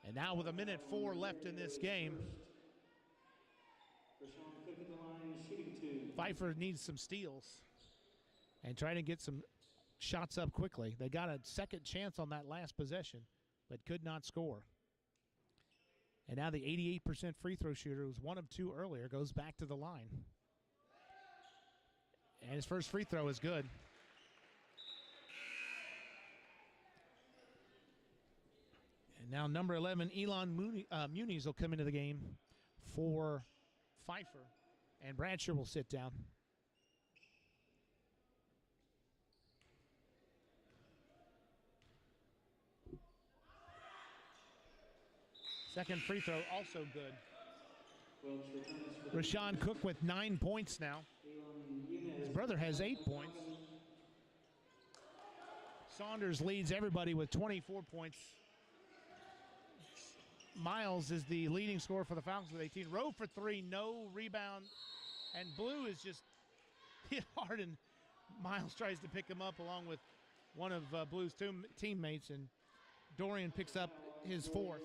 And now with 1:04 left in this game, Pfeiffer needs some steals and trying to get some shots up quickly. They got a second chance on that last possession, but could not score. And now the 88% free throw shooter, who was 1 of 2 earlier, goes back to the line. And his first free throw is good. And now number 11, Elon Muniz will come into the game for Pfeiffer. And Bradshaw will sit down. Second free throw also good. Rashawn Cook with 9 points now. His brother has 8 points. Saunders leads everybody with 24 points. Miles is the leading scorer for the Falcons with 18. Rowe for three, no rebound. And Blue is just hit hard, and Miles tries to pick him up along with one of Blue's teammates, and Dorian picks up his fourth.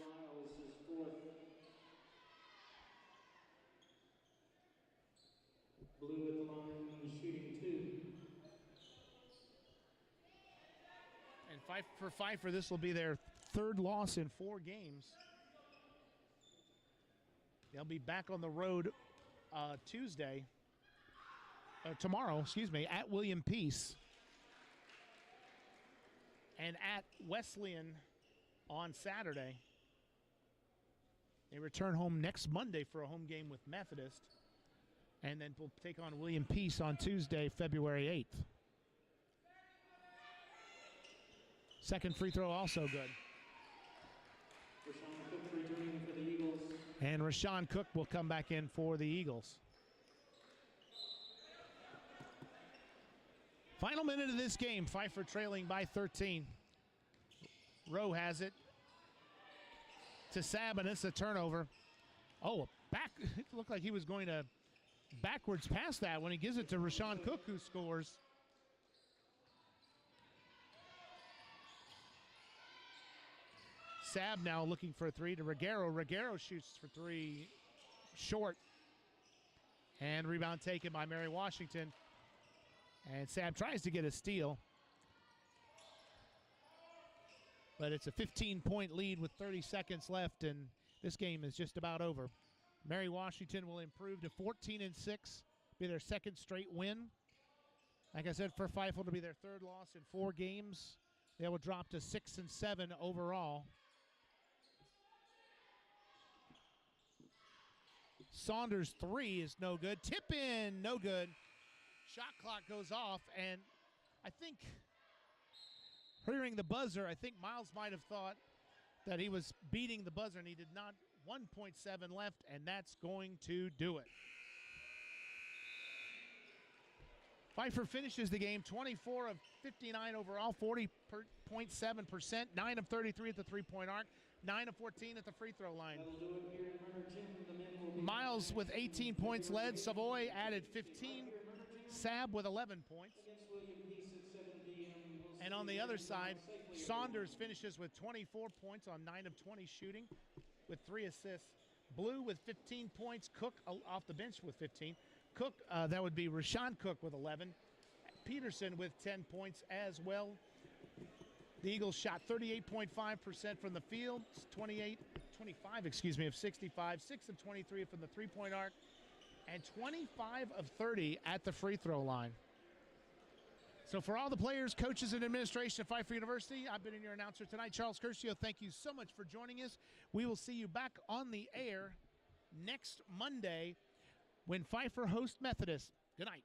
Blue at the line, shooting two. And for Pfeiffer, this will be their third loss in 4 games. They'll be back on the road tomorrow, at William Peace and at Wesleyan on Saturday. They return home next Monday for a home game with Methodist, and then we'll take on William Peace on Tuesday, February 8th. Second free throw also good. Rashawn Cook returning for the Eagles. And Rashawn Cook will come back in for the Eagles. Final minute of this game, Pfeiffer trailing by 13. Rowe has it to Sab, and it's a turnover. Oh, back! It looked like he was going to backwards pass that when he gives it to Rashawn Cook, who scores. Sab now looking for a three to Reguero. Reguero shoots for three, short. And rebound taken by Mary Washington. And Sab tries to get a steal. But it's a 15-point lead with 30 seconds left, and this game is just about over. Mary Washington will improve to 14-6, be their second straight win. Like I said, for Pfeiffer to be their third loss in 4 games. They will drop to 6-7 overall. Saunders' three is no good. Tip in, no good. Shot clock goes off, and I think hearing the buzzer, I think Miles might have thought that he was beating the buzzer, and he did not. 1.7 left, and that's going to do it. Pfeiffer finishes the game 24 of 59 overall, 40.7%, 9 of 33 at the three-point arc, 9 of 14 at the free throw line. Miles with 18 points led. Savoy added 15. Sab with 11 points. And on the other side, Saunders finishes with 24 points on 9 of 20 shooting with 3 assists. Blue with 15 points. Cook off the bench with 15. Cook, that would be Rashawn Cook with 11. Peterson with 10 points as well. The Eagles shot 38.5% from the field, 25 of 65, 6 of 23 from the three-point arc, and 25 of 30 at the free throw line. So for all the players, coaches, and administration at Pfeiffer University, I've been your announcer tonight, Charles Curcio. Thank you so much for joining us. We will see you back on the air next Monday when Pfeiffer hosts Methodist. Good night.